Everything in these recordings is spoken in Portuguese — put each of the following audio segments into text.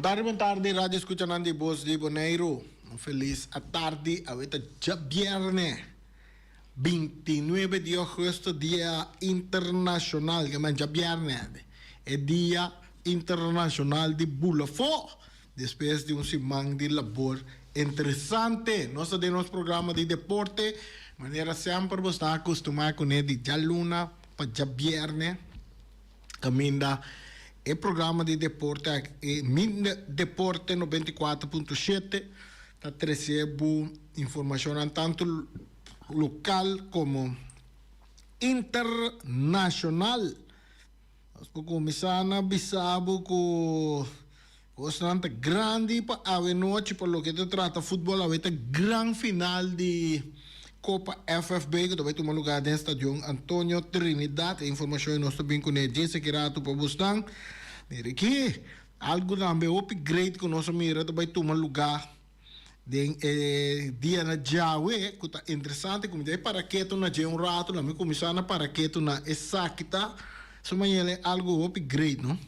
Boa tarde, rádio escuchando de Voz de Bonaire. Feliz a tarde, ahorita ya viernes 29 de agosto, Dia Internacional, que ya viernes, el Dia Internacional de Bulafó, después de un semana de labor interesante. Nós temos programa de deporte, maneira sempre você está acostumado com ele de já luna para já viernes, caminha. O programa de deporte é Minda Deporte 94.7, está trazendo informação tanto local como internacional. Nós vamos começar a bisabo com bastante grande para a noite, para o que se trata futebol, a grande final de Copa FFB, que vai tomar lugar no estádio Antônio Trinidad. A informação é nossa bem com a Jesse Kirato para Bustang. Aqui, algo também upgrade que nossa mira vai tomar lugar de dia na Jawe, que está interessante, como de paraqueto na Jawe rato, lá me começar na paraqueto na Esakita, isso é algo upgrade, não?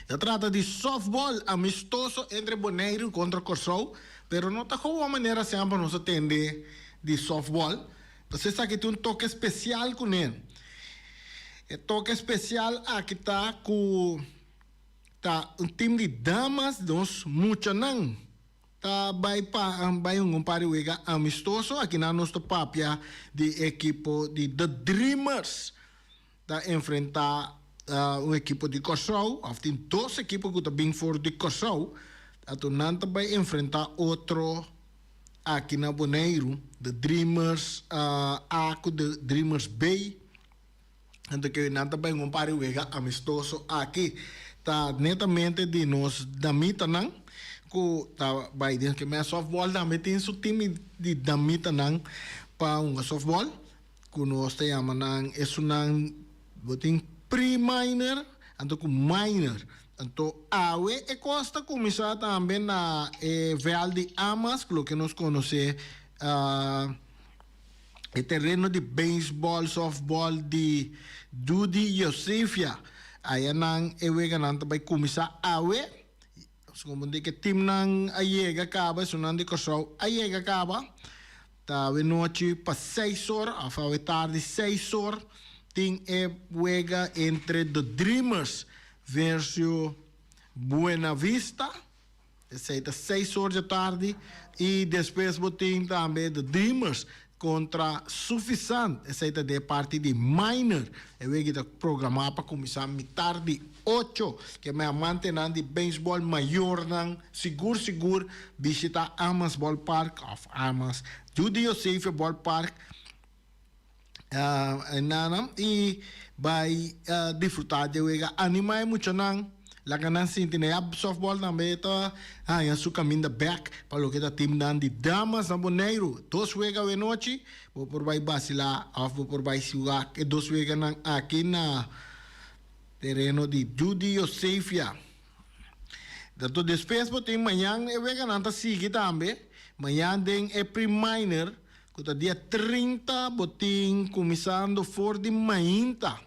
Se trata de softball amistoso entre Bonaire contra Corsou, pero não está com uma maneira sempre nós atender de softball. Você sabe que tem toque especial com ele. O toque especial aqui está com time de damas dos Muchanang. Vai um pariuega amistoso aqui na nossa papia de equipo de The Dreamers. Está enfrentar um equipo de Corsou. Tem dois equipos que estão bem fora de Corsou. A Tonanta vai enfrentar outro aqui na Bonaire, The Dreamers The Dreamers Bay. Então que nada bem um pariuega amistoso aqui. Tá netamente de nós da Mitanang. Que tá vai dizer que minha softball também tem seu time de da Mitanang para um softball. Que nós temos nang esunang boting pre-minor, então com minor. Então awe e costa começar também na Real de Amas, pelo que nós conhecemos o terreno de beisebol, softball de Judy Yosefia. Aí nang ewega nang vai começar awe. Como de que tim nang ayega acaba, sunang de Corsou ayega acaba. Tá noite para 6 horas, a fa tarde 6 horas. Tem juega entre The Dreamers versus Buena Vista. Essa é 6 horas da tarde. E depois tem também The Dreamers contra Suficiente. Essa é de parte de Minor. Eu vou programar para começar a tarde 8, que me mantenham de beisebol maior, seguro, visitar Amas Ballpark of Amas, Judy Yosefia Ballpark, e vai disfrutar de animais muito não. La ganan sintinaya softball também tá em seu caminho back para o que tá time de damas na Bonaire. 2 juega de noite, vou por vai vacilar, vou por vai jogar que 2 juega aqui na terreno de Judy Yosefia. Dato depois tem manhã e vega nanta sigue também. Manhã tem pre-minor, que tá dia 30, botin começando for de mainta.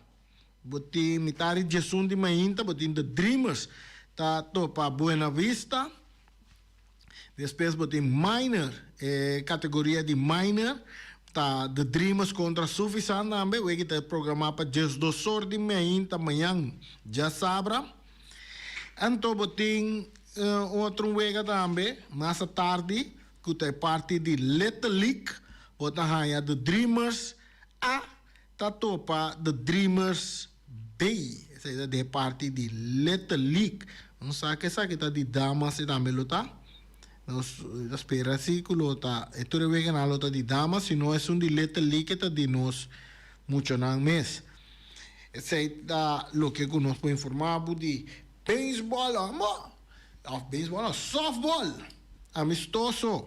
Botin mitari Jason de mainta, botin The Dreamers, tá topa Buena Vista. Depois botin minor, categoria de minor, tá The Dreamers contra Suficiente também, o que tá programado para just 2 horas de mainta manhã, já sabra. Então botin outro wega também, mais tarde, que tá parte de Little League, botin The Dreamers tá topa The Dreamers Bay, essa é de parte de Little League. Não sabe que essa que tá de damas e também luta. Nós espera se que luta. Esto é vega na luta de damas, se não é um de Little League que tá de nós muito não mês. Essa é da lo que nós podemos informar de Baseball, of baseball, softball. Amistoso.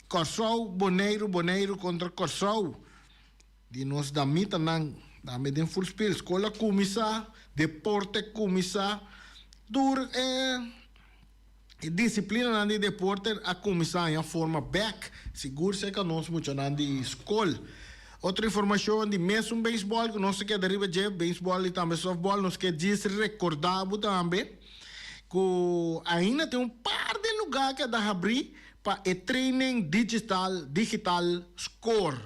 Corsou, Boneiro contra Corsou. Die nos damita nang dami din full spill. Escola kumisa, deporte kumisa. Dur disciplina nandi deporte a kumisa em forma back. Seguro se que nós muito nandi escola. Outra informação de mesmo beisebol, que nós quer deriva de beisebol e também softball, nós quer dizer recordar também que ainda tem par de lugar que dá abrir para o training digital score,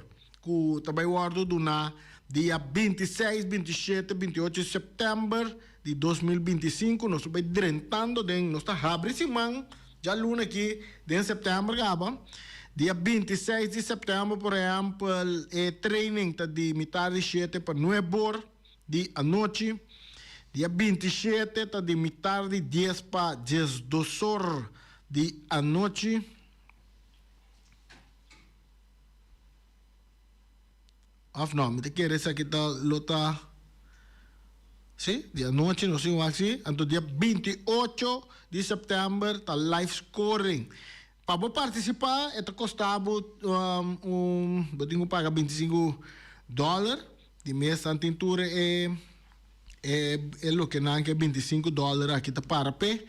que também guardo na dia 26, 27, 28 de setembro de 2025, nós estamos drentando, nós estamos abrindo semana, já luna aqui, de setembro, dia 26 de setembro, por exemplo, training está de metade de 7 para 9 horas de a noite. Dia 27 está de metade de 10 para 12 horas de a noite. Of não, me quer essa aqui está lota. Sim, dia noite, não sei o que. Então, dia 28 de setembro está live scoring. Para participar, это custava eu paga $25. De mês a tintura é o que não é $25 aqui tá para pé.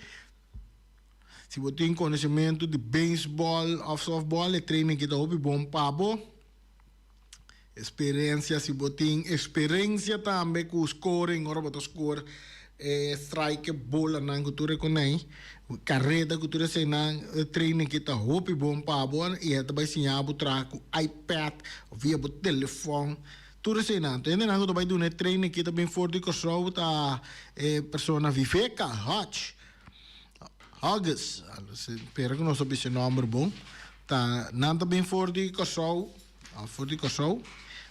Se você tem conhecimento de beisebol ou softball, é treino que tá bom pabo. Experiência, se você tem experiência também com o scoring, agora você score strike bola na cultura com aí. Carreta que tu sei na treino que tá hopi bom para bom e é também sim abo traco iPad via o telefone tu sei na entende na tu vai do treino que tá bem forte com show tá persona viveca hot August espero que não soube esse nome bom tá nada bem forte com show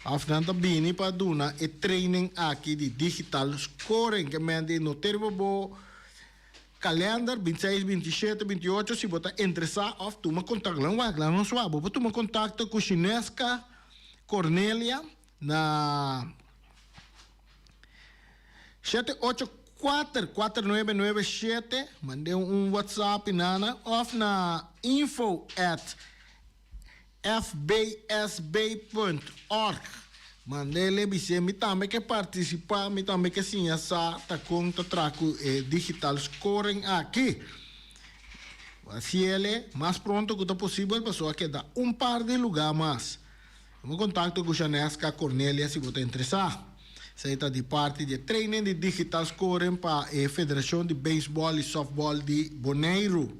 Afnanta bini para duna e training aqui de digital scoring que mende no termo bo calendar 26, 27, 28 se você interessar of tu me contacta lá não suave tu me contacta com Chinesca Cornélia na 784-4997 mandei WhatsApp nana of na info@fbsb.org mandele bise mi também que participar mi também que sim essa tá conta traco digital scoring aqui assim ele mais pronto que possível pessoa que dá par de lugar mais um contato com Janesca Cornélia se você interessar se está de parte de training de digital scoring para a Federação de Beisebol e Softball de Boneiro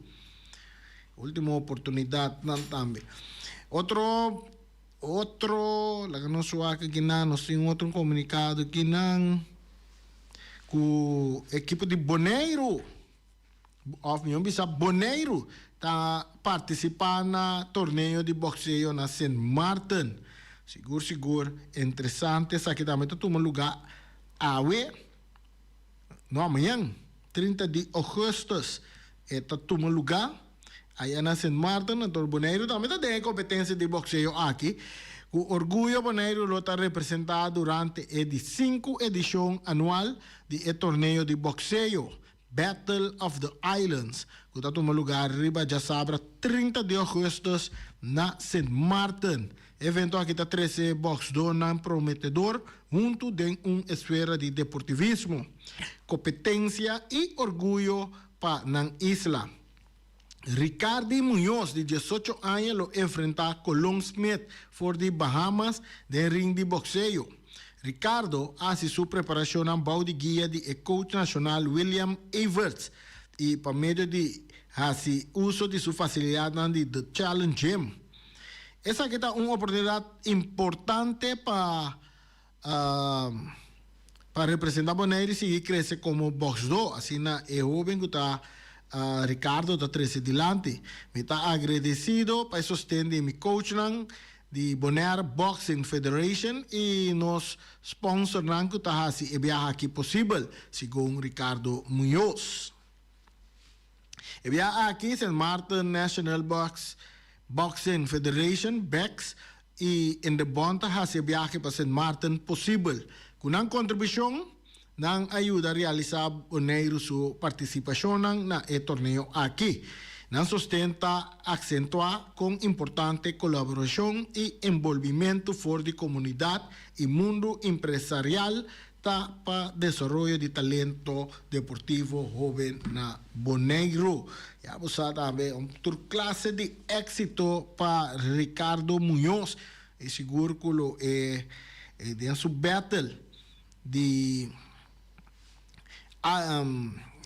última oportunidade também Outro, lá que nós aqui nós temos outro comunicado que com a equipe de Boneiro, Boneiro está participando no torneio de boxeio na St. Martin. Seguro, interessante, isso aqui também está tomando lugar amanhã, 30 de agosto, está tomando lugar. Aí na St. Martin, na Boneiro, também tem competência de boxeio aqui. O Orgulho Boneiro está representado durante a 5ª edição anual do torneio de boxeio, Battle of the Islands, que está tomando lugar riba já sabe 30 de agosto na St. Martin. Evento aqui está 13 boxeador não prometedor, junto de esfera de deportivismo, competência e orgulho para na isla. Ricardo Muñoz, de 18 anos, lo enfrenta Colón Smith por de Bahamas de ring de boxeo. Ricardo hace su preparación bajo de guía de coach nacional William Everts y por medio de hace uso de su facilidad de The Challenge Gym. Esa que está una oportunidad importante para representar Bonaire y seguir crecer como boxeador. Así na joven que está Ricardo está 13 delante. Me está agradecido para sostener mi coach de Bonaire Boxing Federation y nos sponsor que está haciendo el viaje aquí posible, según Ricardo Muñoz. El viaje aquí es el Martin National Boxing Federation, BEX, y en de Bonta hace el viaje para St. Martin posible. Con una contribución nan ayuda a realizar Bonaire su participación na el torneo aquí. Nan sustenta acentuar con importante colaboración y envolvimiento por la comunidad y mundo empresarial para desarrollo de talento deportivo joven na Bonaire. Ya vos sabes, una clase de éxito para Ricardo Muñoz. Es seguro que lo de su battle de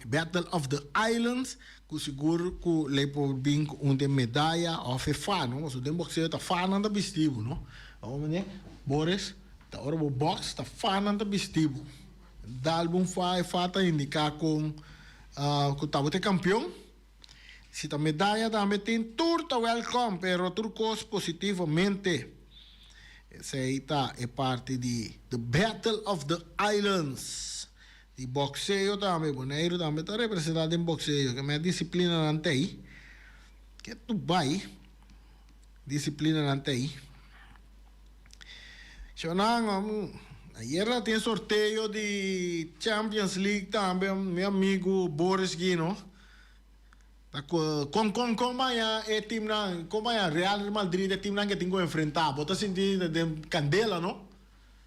Battle of the Islands, que seguro que le por vir uma medalha ou fefa, não? Mas o boxeiro tá fã da vestido, não? Homem, Boris, tá hora o box tá fã da vestido. Dá algum fata indicar com que tá o campeão. Se a medalha também tem turta welcome, pero turcos positivamente. Essa aí tá é parte de The Battle of the Islands. De boxeo também, Bonaire também está representado em boxeo, que é minha disciplina não tem. Que tu vai, disciplina não tem. Xonang, ayer tem sorteio de Champions League também, meu amigo Boris Guino. Com é time na, como é Real Madrid é time na que tenho enfrentar, bota sentido de candela, não?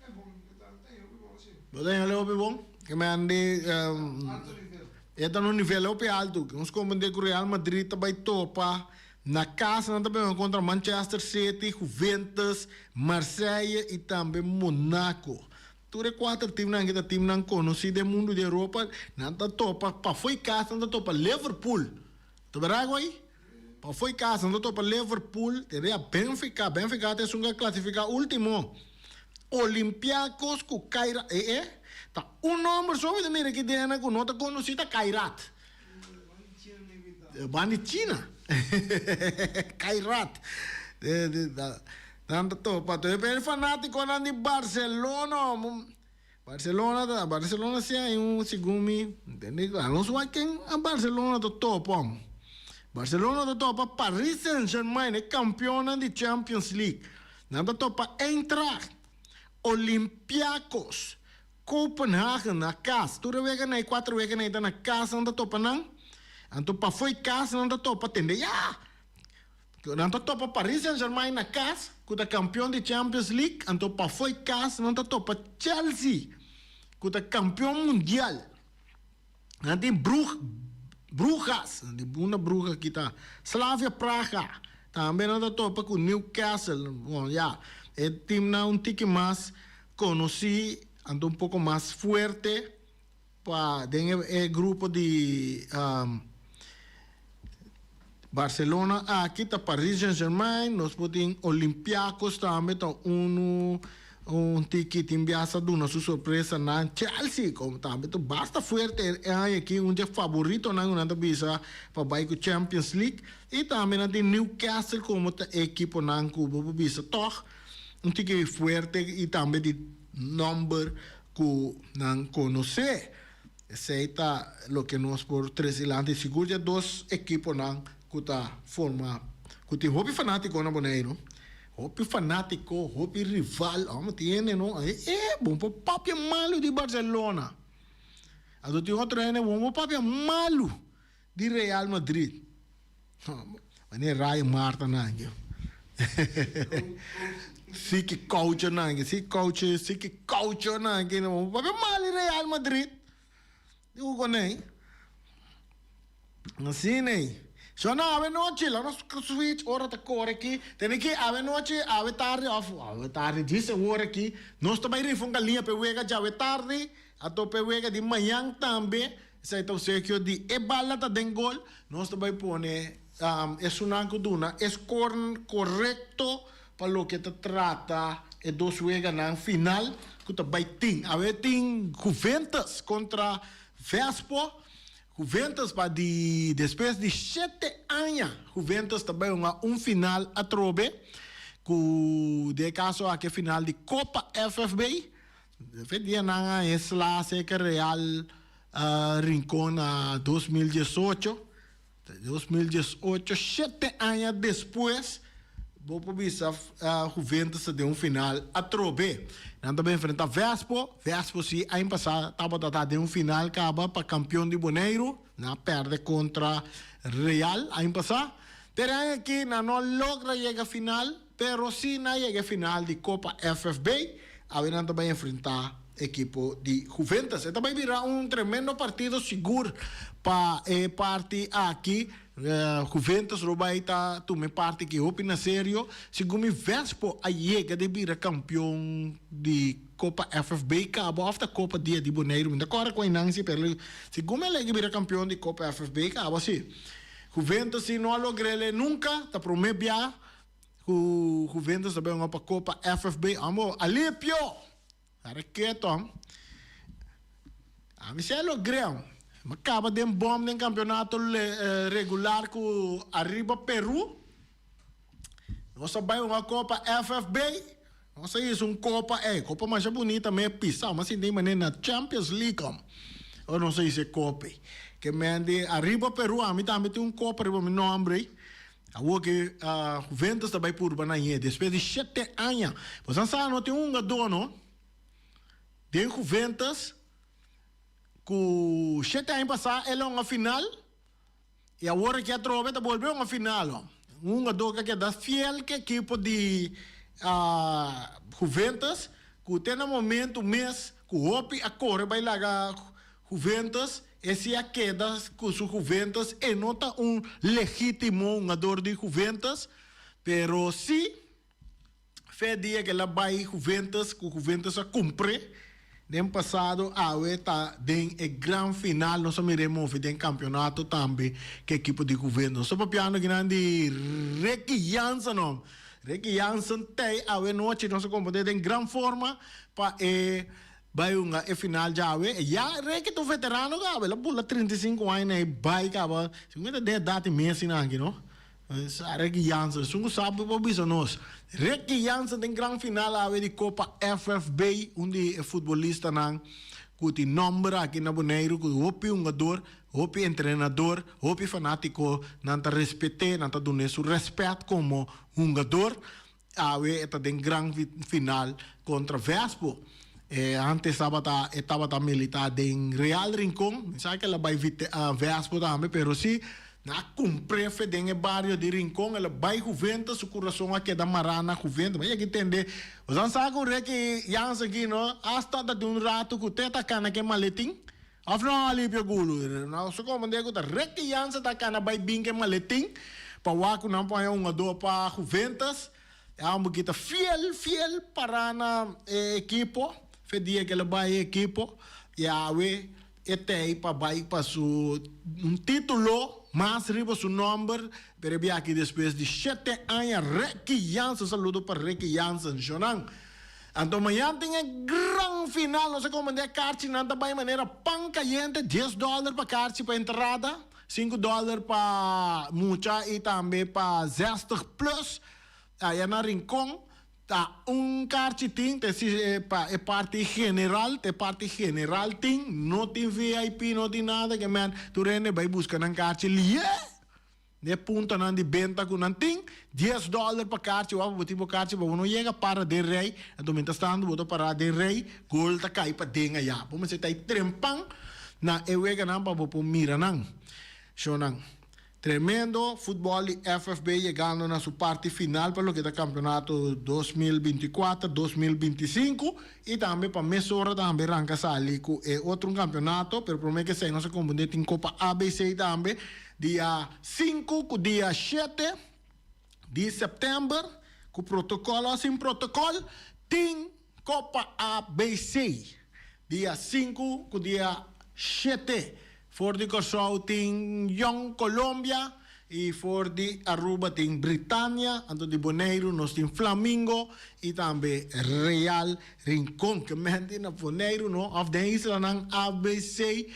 É bom, bota em algo bom. Que me ande está no nível alto, que uns como de Real Madrid também topa na casa não também contra Manchester City, Juventus, Marseille e também Monaco. Tudo é quatro times que time não conhecido no mundo da Europa, não tá topa para foi casa não tá topa Liverpool. Tu verá aí? Para foi casa não tá topa Liverpool, teria Benfica tem uma classificar último. Olympiacos com Caira tá nombre sobre de mira que dena com nota conhecida Kairat. Bani China. Kairat. Tanto topa, tu é fanático de Barcelona. Barcelona se é segundo me, entende? Não só quem a Barcelona do topa. Barcelona do topa Paris Saint-Germain é campeão de Champions League. Nada topa Eintracht, Olympiacos, Copenhagen na casa. Tu rewega na 4 wega na casa anda topa nang. Anto pa foi casa anda topa tende ya. Anto topa Paris Saint-Germain na casa, kuda campeão de Champions League. Anto pa foi casa anda topa Chelsea, kuda campeão mundial. Anto Brujas, uma Bruja que tá Slavia Praga. Também anda topa com Newcastle. Bom, já é time na tique mais conheci. Ando un poco más fuerte para el grupo de Barcelona. Aquí está Paris Saint-Germain, nos podemos Olympiacos también, un ticket enviado de una sorpresa na Chelsea, como también basta fuerte hay aquí un favorito na una visa para ir Champions League y también hay Newcastle como equipo na Cuba visa toch un ticket fuerte y también de number que não conhece. Aceita lo que nós por 3 anos. Seguro já 2 equipos não que tá forma. Que tem hobby fanático na Bonaire. Hobby fanático, hobby rival. Vamos tiene não. Bom para papia malo de Barcelona. A do tem outro é bom para papia malo de Real Madrid. Mas nem Ryan Marta não. Sim que coach nangue, sim que coach nangue, não vai mal em Real Madrid. Eu conheço. Assim nem. Só não ave noite, lá nós switch hora da cor aqui. Tem que ave noite, ave tarde, diz hora aqui. Nós também rifam galinha pewega já ave tarde, a to pewega de manhã também. Sai tão sei que de bala tá dengol, nós também pone é sunanco duna, é correto para lo que te trata e 2 juegan na final que te vai ting. A ver ting Juventus contra Vespo. Juventus para depois de 7 anos, Juventus também final a trobe. Que de caso a que final de Copa FFB. De dia na esla que Real Rincón a 2018. 2018, 7 anos depois Bopo bisa Juventus de um final a trobe. Não também enfrenta Vespo. Vespo sim, ano passado estava de um final acaba para campeão de Boneiro, na perde contra Real ano passado. Terá aqui não logra chegar final, pero sim não chega final de Copa FFB. Agora também enfrentar equipo de Juventus. Então vai virar tremendo partido seguro para parte aqui. Juventus vai estar tomando parte que opina sério. Segundo me Vespo a chega de virar campeão de Copa FFB, acaba after Copa dia de Boneiro. Ainda agora com a Nancy, pero segundo ele virar campeão de Copa FFB, acaba assim. Juventus se não logrele nunca, tá promebia. Juventus também uma Copa FFB, amo alipio. Para quieto, a mim se logreu. Acaba de bom no campeonato regular com arriba Peru. Nós vai uma Copa FFB. Nós isso Copa Copa mais bonita, meio pisar, mas tem maneira na Champions League. Ou não sei se é Copa. Que mende arriba Peru, a mim também tem Copa arriba meu nome. A que Juventus também por bananha. Depois de 7 anos, você sabe não tem dono. De Juventus com 7 anos passado ele é uma final e agora que a trova está volvendo uma final doca que dá fiel que equipe de Juventus que tem no momento mês que o Hopi a corre vai lá Juventus esse a queda com su Juventus e nota legítimo jogador de Juventus pero se fé dia que ela vai Juventus que Juventus a cumpre no passado, está em grande final, nós miremos em campeonato também, que equipe de governo. Só para piano grande, Ricky Janssen, Ricky Janssen tem a noite, nós competimos em grande forma, para vai uma final já, Ricky tu veterano, ela pula 35 anos, vai, se você tem data mês, não? Ricky Janssen, sungu sabe para bisa nós. Ricky Janssen tem grande final de Copa FFB, onde é futebolista nang kuti nombra aqui na Boneiro, kuti hopi jogador, hopi treinador, hopi fanático, nanta respeite, nanta dune su respeito como jogador. Awe eta tem grande final contra Vespo. Antes estava militar em Real Rincón, sabe que ela vai Vespo também, pero sim na cumpre fedenge barrio de Rincón, ela vai Juventus, o coração aqui da Marana Juventus, mas é que entender, você sabe que Janssen aqui, não? Hasta de rato que você tá cana que maletim, afinal ali pelo gulo, não só como digo, tá que Janssen tá cana vai bem que maletim, para o aco não põe dor para Juventus, é uma que tá fiel para na equipo, fedia que ela vai equipo, e a we até para vai para título mais riba su número, pero vi aqui depois de 7 anos, Ricky Janssen, saludo para Ricky Janssen, Jonang. Então amanhã tem a grande final, não sei como é carte, não vai maneira pan caliente, $10 para carte para entrada, $5 para mucha e também para Zester Plus, aí na Rincón. Tá carte tem parte general, tem, não tem VIP, não tem nada, que man, tu rende vai buscar na carte ali, de punta na de venta com não tem, $10 para carte, o abo tipo carte, para não chega para de rei, então mentas estando, boto para de rei, gol tá cai para denga ya, como se tá aí trempang, na ewega não para bopo mira não, shonang. Tremendo futebol FFB chegando na sua parte final para o que é o campeonato 2024-2025 e também para mês hora também arranca ali com outro campeonato, pero por mim que sei não se confundir em Copa ABC também dia 5 com dia 7 de setembro com protocolo sem protocolo tem Copa ABC dia 5 com dia 7 for de Kosovo tem Young Colômbia e for de Aruba tem Britânia, anto de Boneiro nós tem Flamengo e também Real Rincón, que mente na Boneiro, no? Of the isla ng ABC.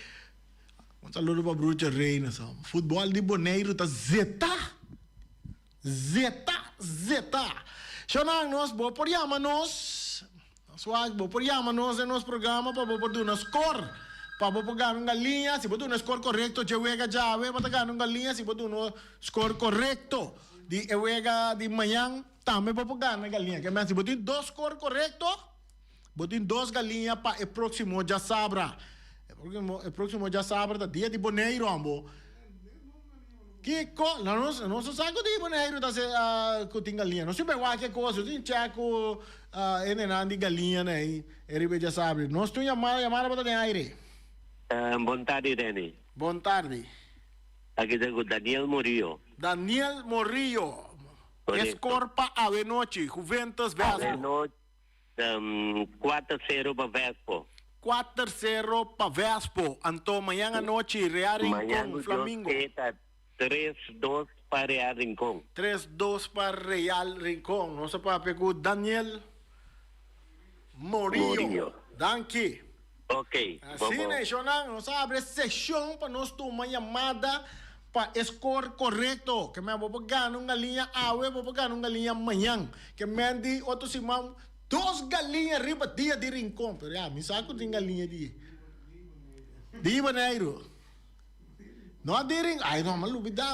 Um saludo para Brucha Reina. Futebol de Boneiro tá zeta. Xanang nós, bo por yama-nos. Swag, bo por yama-nos em nosso programa para bo por do score. Para pegar uma linha, se botar um score correto, já vega já, vai pegar uma linha, se botar um score correto. di ewega di manhã também para pegar na galinha. Que mais se botin dois cor correto, botin dois galinhas para o próximo já sabra. O próximo já sabra da dia de boneiro ambo. Que co, não se sabe de boneiro da se que galinha. Não se vê qualquer coisa, tem chaco de galinha né. Ele já sabe. Nós tu chamar para ter aire. Boa tarde, Reni. Boa tarde. Aqui está o Daniel Morillo. Daniel Morillo. Escorpa Avenochi, Juventus Vespo. Avenochi, 4-0 para Vespo. 4-0 para Vespo. Então, amanhã à noite, Real Rincón, Flamengo. 3-2 para Real Rincón. 3-2 para Real Rincón. Não se pode pegar Daniel Morillo. Danke. Ok. Assim, né, Shonan? Nós abre sessão para nós tomar chamada para score correto. Que me vou pegar numa linha awe, vou pegar numa linha amanhã. Que me di outro simão, 2 galinhas riba dia de Rincón. Pero me saco de galinha dia. Di Boneiro. Não de Rincón. Ai, não, malubida.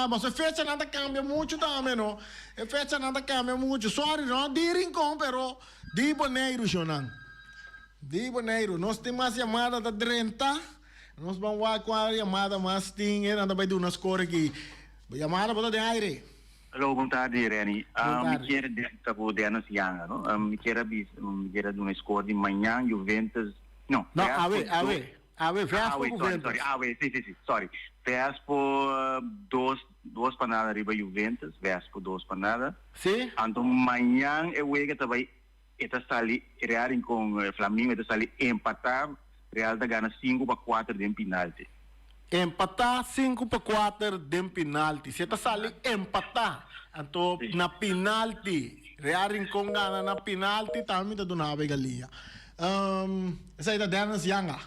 Mas a fecha nada cambia muito também, não. A fecha nada cambia muito. Sorry, não de Rincón, pero di Boneiro, Shonan. Di Boneiro, nós temos mais chamada da 30. Nós vamos com a chamada mais ting, nada vai dar uma score aqui. Chamada para de aire. Hello, boa tarde, Reni. Me quero dizer Denis Young, não? Me quero dar uma score de manhã, Juventus. Não, Ave, Vespo Juventus. Sorry. Vespo, duas panadas riba Juventus, Vespo, 2 panadas. Sim. Então, manhã eu vou também. Ita sali Real com Flamengo, ita sali empatar, Real da gana 5-4 de penalti. Empatar 5-4 de penalti. Se ita sali empatar, então na penalti, Real Rincón gana na penalti, também está dando a galinha. Essa é a Denis Yanga.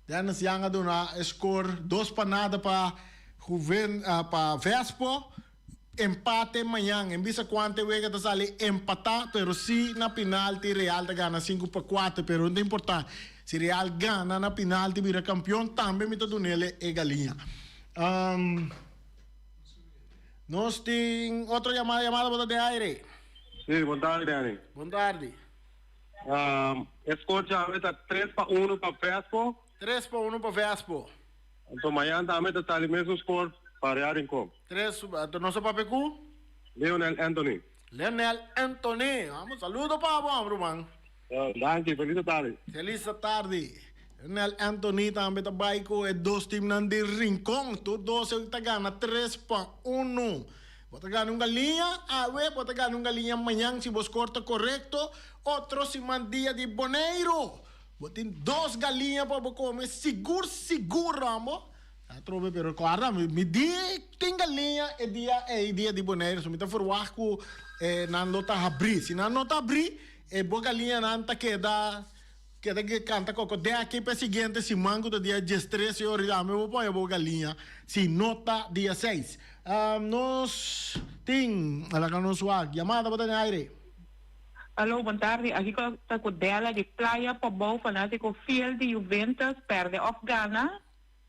Denis Yanga dona score 2 panadas para Vespo. Empate amanhã, em vez de quanto vega tá sali empatar, pero si na penalti Real tá gana 5-4, pero não é importante. Se Real gana na penalti vira campeão, também me tá dando ele é galinha. Nós tem outra chamada para de aire. Sim, boa tarde, Dani. Boa tarde. Score já está 3-1 para Vespo. 3-1 para Vespo. Então amanhã também está ali mesmo score para Real Rincón. 3, nosso papecu? Leonel Anthony. Leonel Anthony. Vamos, saludo para vos, irmão. Danke, feliz tarde. Feliz tarde. Leonel Anthony também está baiko e 2 times de Rincón. Tu 2 está ganha 3-1. Bota ganhar uma galinha, bota ganhar uma galinha amanhã se você corta correto. Outro se mandia de Boneiro. Botem 2 galinhas para comer seguro, amor. Trove pero guarda, mi dia tem galinha e dia de Boneiro, so mi ta forwarco nan lota abrir, se nan lota abrir boa galinha nan ta queda que canta coco de aqui para seguinte se mango do dia 13 horas me vou pôr boa galinha se nota dia 6. Nós tem ela que nos wag chamada para ter aire. Alô, boa tarde. Aqui está com dela de Praia Pobol, fanático fiel de Juventus, perde off Ghana.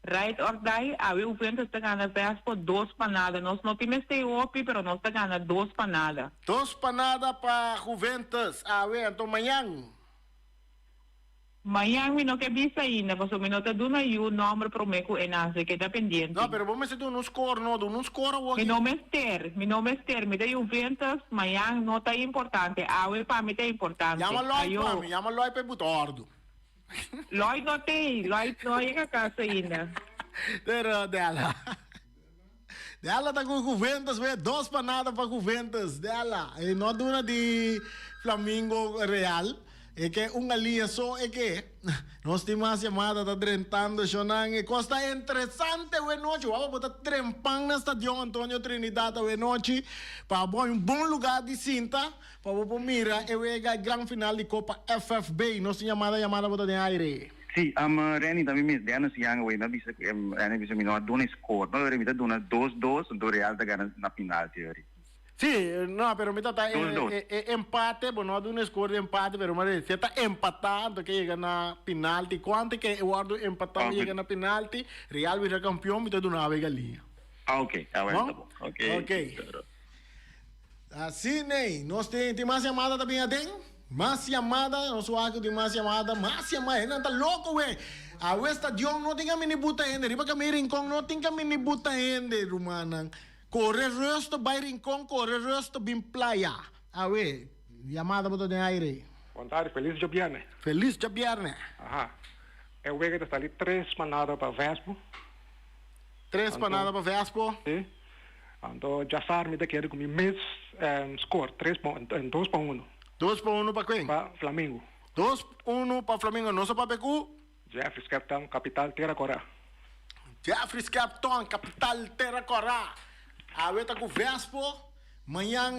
Right or die, a Juventus está ganhando Vespo 2 panadas. Nós não temos este opi, pero nós está ganhando 2 panadas. 2 panadas para Juventus. Então amanhã. Amanhã eu não quero dizer ainda, porque eu não estou dando o número para o meu que está pendente. Não, pero vamos fazer um score, não, um score aqui. Meu nome é Esther, me dá Juventus, amanhã não está importante. Para mim está importante. Chama Lloyd para Butordo. Lloyd não tem, Lloyd não é a casa ainda. Pero dela tá com Juventus, 2 panadas para Juventus dela. E não duna de Flamengo Real. É que uma linha só é que nós temos uma chamada da trentando Shonan e costa interessante o noite. Vamos botar trempang na estádio Antônio Trinidad o noite para um bom lugar de cinta para você mira e a grande final de Copa FFB. Nós temos chamada botar de aire. Sim, Reni também me Denis Young, na vista Reni bisa minor dona score, não ele me dona 2-2 do Real da gana na penalti. Sí, no, pero mira, está empate, bueno, no un score de empate, pero si está empatado, que llega a penalti, ¿cuánto que Eduardo empatado llega a penalti? Real vira campeón, mira, de una vez galinha. Ok, bueno, ¿No? tá bom. Ok. Ok. Assim, né? Nós temos mais chamada também, tem? Mais chamada, nós aqui tem mais chamada. Não tá louco, ué. A Westa Dion não tem que me buta ainda. Riba que me rincon não tem que me buta ainda, Rumana. Corre resto, vai rincon, corre resto, bem playa. Ah, ué. Chamada para de aire. Boa tarde, feliz de viernes. Feliz de viernes. Ajá. Eu vejo que está ali 3 panadas para Vespo. 3 panadas para Vespo. Sim. Então, já sabe que quero comer mês score, 2 para 1. 2 para 1 para quem? Para Flamengo. 2-1 para Flamengo. Nosso para PQ. Jeffries Capitão, capital Terra Corá. Jeffries Capitão, capital Terra Corá. Awe tá com Vespo. Manhã,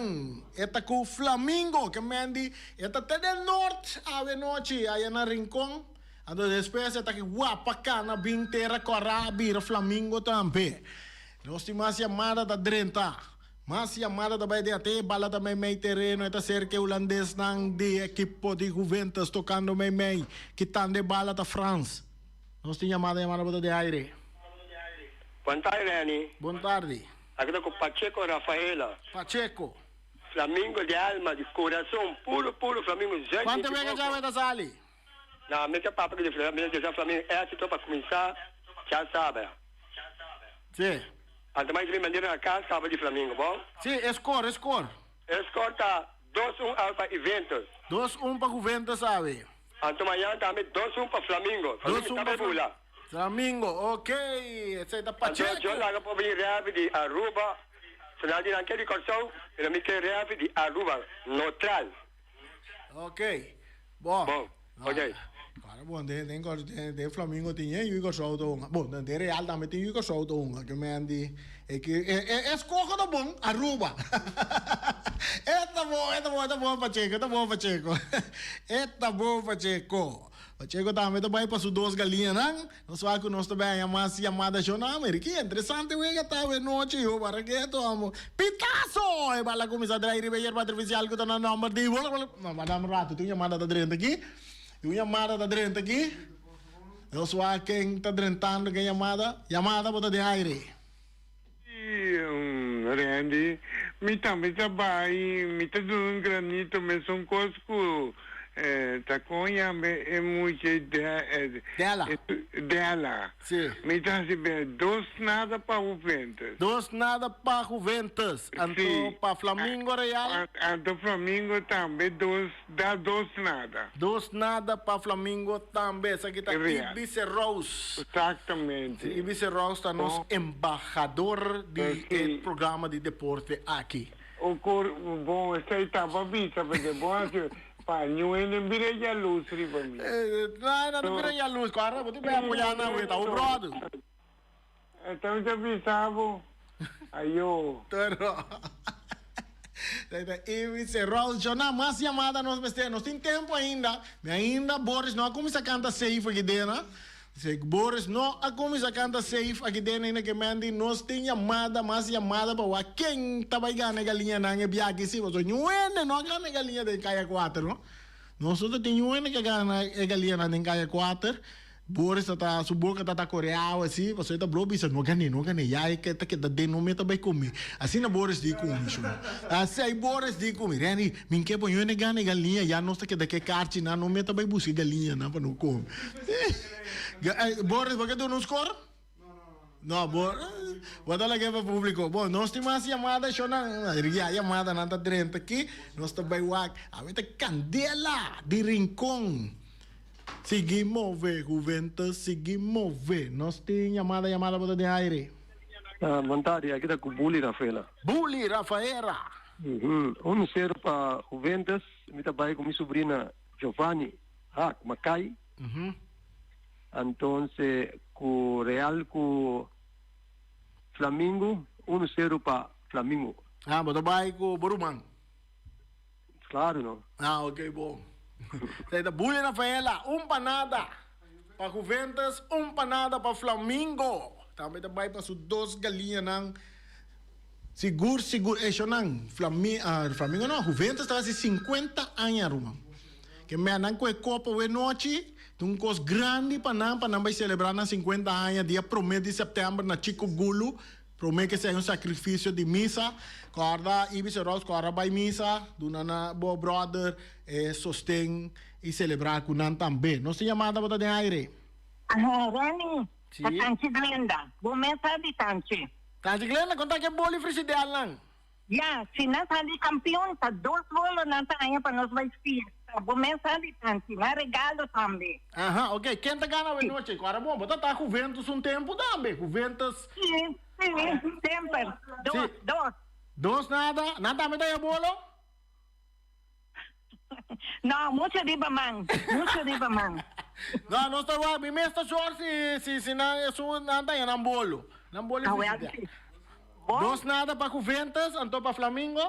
eta com Flamengo. Que mendi, eta até del norte. Awe noite, aí na Rincón. Então, depois, eta que Guapacana, bem Terra Corá, vira Flamengo também. Nós temos mais chamada da Drenta. Mais chamada da Baía até bala também meio terreno. Eta cerca holandês nang de equipo de Juventus tocando meio. Quitando de bala da France. Nós temos chamada para de aire. Boa tarde, Rani. Boa tarde. Aqui estou com Pacheco Rafaela. Pacheco. Flamengo de alma, de coração, puro, Flamengo. Quanto é que já vai dar sali? Não, me que papo de Flamengo, já Flamengo é assim, para começar, já sabe. Sim. Até mais de maneira na casa, sabe de Flamengo, bom? Sim, score. Escorta 2-1 para Juventus. 2-1 para Juventus, sabe? Então amanhã também 2-1 para Flamengo. 2-1 para Flamengo. Flamengo, ok. Esse é da Pacheco. Então, eu lá para vir rápido de Aruba. Se não tiver aquele corção, eu me quero rápido de Aruba, neutral. Ok. Bom. Ok. Cara, bom, tem Flamengo tinha e o show do bom, tem Real também tem o show do que me andi é que escorra do bom Aruba. Tá bom, Pacheco. Tá bom, Pacheco. Pacheco também vai para as 2 galinhas, não? Nós vamos com nós também a mais chamada jornal América. Interessante, que estava noite eu para que amo pitaço. E bala começar a trair bem para artificial que está na número de não, madame rato, tem chamada da drenta aqui. Tem chamada da drenta aqui. Nós vamos quem está drentando que chamada para de aire. Randy, mi também trabalho, mi tá dando granito, mas são coisas que taconha é muito dela. Sim. Mi tá recebendo 2 nada para o Juventus. 2 nada para Juventus, então para Flamengo Real. Então Flamengo também 2 nada. 2 nada para Flamengo também. Essa aqui está Ibiza Rose. Exatamente. Ibiza Rose está nosso embaixador do programa de deporte aqui. Bom, essa aí estava vista, porque bom assim. Panyo não vira a luz, riba mi. Não vira a luz, cara. Você vai apoiar na ueta, o brother. Então já pensava, aí eu. Ibiza Rose, já não mais chamada nós tem tempo ainda. Ainda Boris não começa a cantar safe aqui dentro. Boris não começa a cantar safe aqui dentro ainda que mandi nós tem chamada mais chamada para quem tá vai ganhar galinha na minha biaque se você não ganha galinha de caia 4, não? Nós só tem que ganhar galinha na caia 4. Boris tá su boca tá coreano assim, você tá blobisa não ganha, já é que tá que de não meta vai comer. Assim na Boris di comer, assim aí Boris di comer, Rani, min que põe ne ganha galinha, já não está que daqui carte não meta vai buscar galinha não para não comer. Boris, por que tu não score? Não, Boris, vou dar aqui para o público. Bom, nós temos uma chamada, a chamada não está dentro aqui, nós também a ver Candela de Rincón. Seguimos ver, Juventus, seguimos ver. Nós temos chamada para de aire. Boa tarde, aqui está com Bully Rafaela. Bully Rafaela. 1-0 para Juventus, me trabalho com minha sobrinha Giovanni Macai. Então, com Real, com Flamengo, 1-0 para Flamengo. Mas trabalho com Boruman. Claro, não? Ok, bom. Bully Rafaela, panada para Juventus, panada para Flamengo. Também vai para as 2 galinhas não. Seguro, Flamengo não, Juventus está há 50 anos, Roma. Que me andan com a Copa de noite, um coisa grande para não vai celebrar na 50 anos, dia 1 de setembro, na Chico Gulu, Promete que seja sacrifício de missa. Corda, Ibis Ross, corda by missa. Duna bo brother, sostém e celebrar com nan também. Não se chamada para de aire. Rani, Sim. sa Tanchi Glenda. Bumesa di Tanchi. Tanti Glenda, conta que boli frisideal lang. Ya, sinasali campeón sa 2 bolos na tayo pa nos vai fiesta. Bumesa di Tanchi. Na regalo também. Aham, ok. Quem tá ganhando a noite? Agora, bom, botar tá com Juventus tempo também. Juventus. Sim, sempre. Sim. Dos nada? Nada me dá a bolo? Não, mucho riba man. Mucho riba man. Não, não está bom. Me mesta short se não é só nada é nam bolo. Nam bolo frisideal. Dos nada para Juventus, então para Flamengo?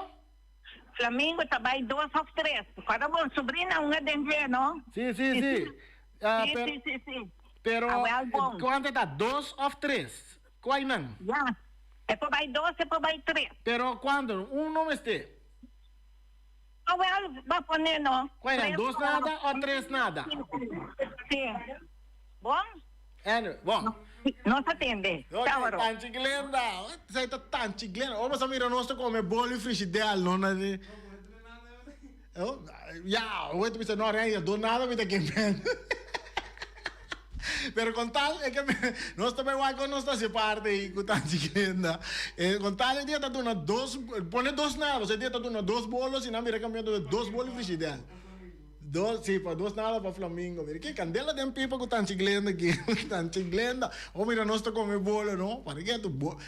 Flamengo também 2 ou 3. Cada bom, sobrinha, uma dengue, não? Sim. Sim. Pero, bom. quanto está? 2 ou 3? Qual não? Ya. É para vai 2, é para vai 3. Pero quando? Não este? Vai poner, não? Qual não? 2 nada ou 3 nada? Sim. Bom? Bom. Não se atende. Ok, Tanti Glenda. Sei tá Tanti Glenda. Vamos a mirar nós come bolo e frigideira, não é? Ja, hoe te não é do nada me que Pero con tal es que no está igual con nuestra parte y con Tanti Glenda. Con tal el día está una 2, pone 2 nada, el día está una 2 bolos y nada mira cambiando de 2 bolos y frigideira. 2, sí, para 2 nada para Flamengo. Mira, que candela de pipa com Tanti Glenda aqui. Tanti Glenda. Ou mira, nós estamos comendo bolo, não? Para que é tu bolo?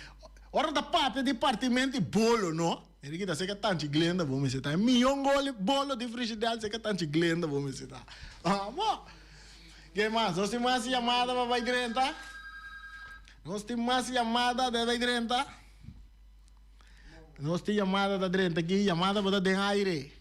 Hora da parte de partimento e bolo, não? Mira, que tá seca Tanti Glenda, vamos citar. Milhão bolo de frigideira, seca Tanti Glenda, vamos citar. Bom. Que mais? Nós temos mais chamada para vai direta? Nós temos mais chamada de vai direta? Nós temos chamada da direta aqui, chamada para dar aire.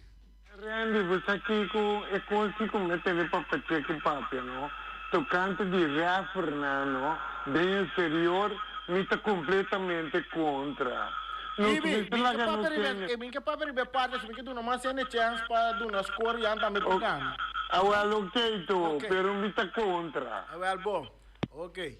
Randy, você aqui com é consigo meter para pedir que papel, não? Tocante de Rea Fernando, bem exterior, me está completamente contra. Minha papai be parte, se me dá uma chance para dar uma score e andar me tocando. Ah, well, ok, pero me está contra. Ah, well, bom. Ok.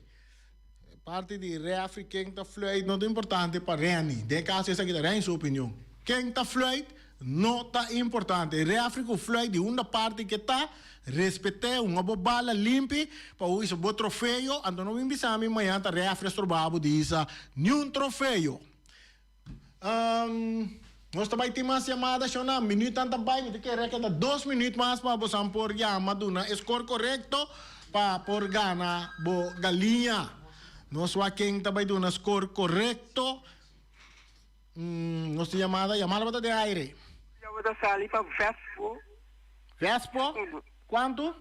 Parte de Reafri, quem está fluid, não é importante para Reni. De caso, essa aqui é a sua opinião. Quem está fluid, não está importante. Reafri com fluid de uma parte que está respeitar uma bala limpa para o isso bom troféu. Então não me bisame amanhã está Reafri estrobado disso nenhum troféu. Nós também temos mais chamadas, um minuto também, que quer que 2 minutos mais para você por chamada, uma score correto para por ganhar bo galinha. Nós vamos quem também do uma score correto. Nós chamada para de aire. Eu vou dar sali para Vespo. Vespo? Quanto?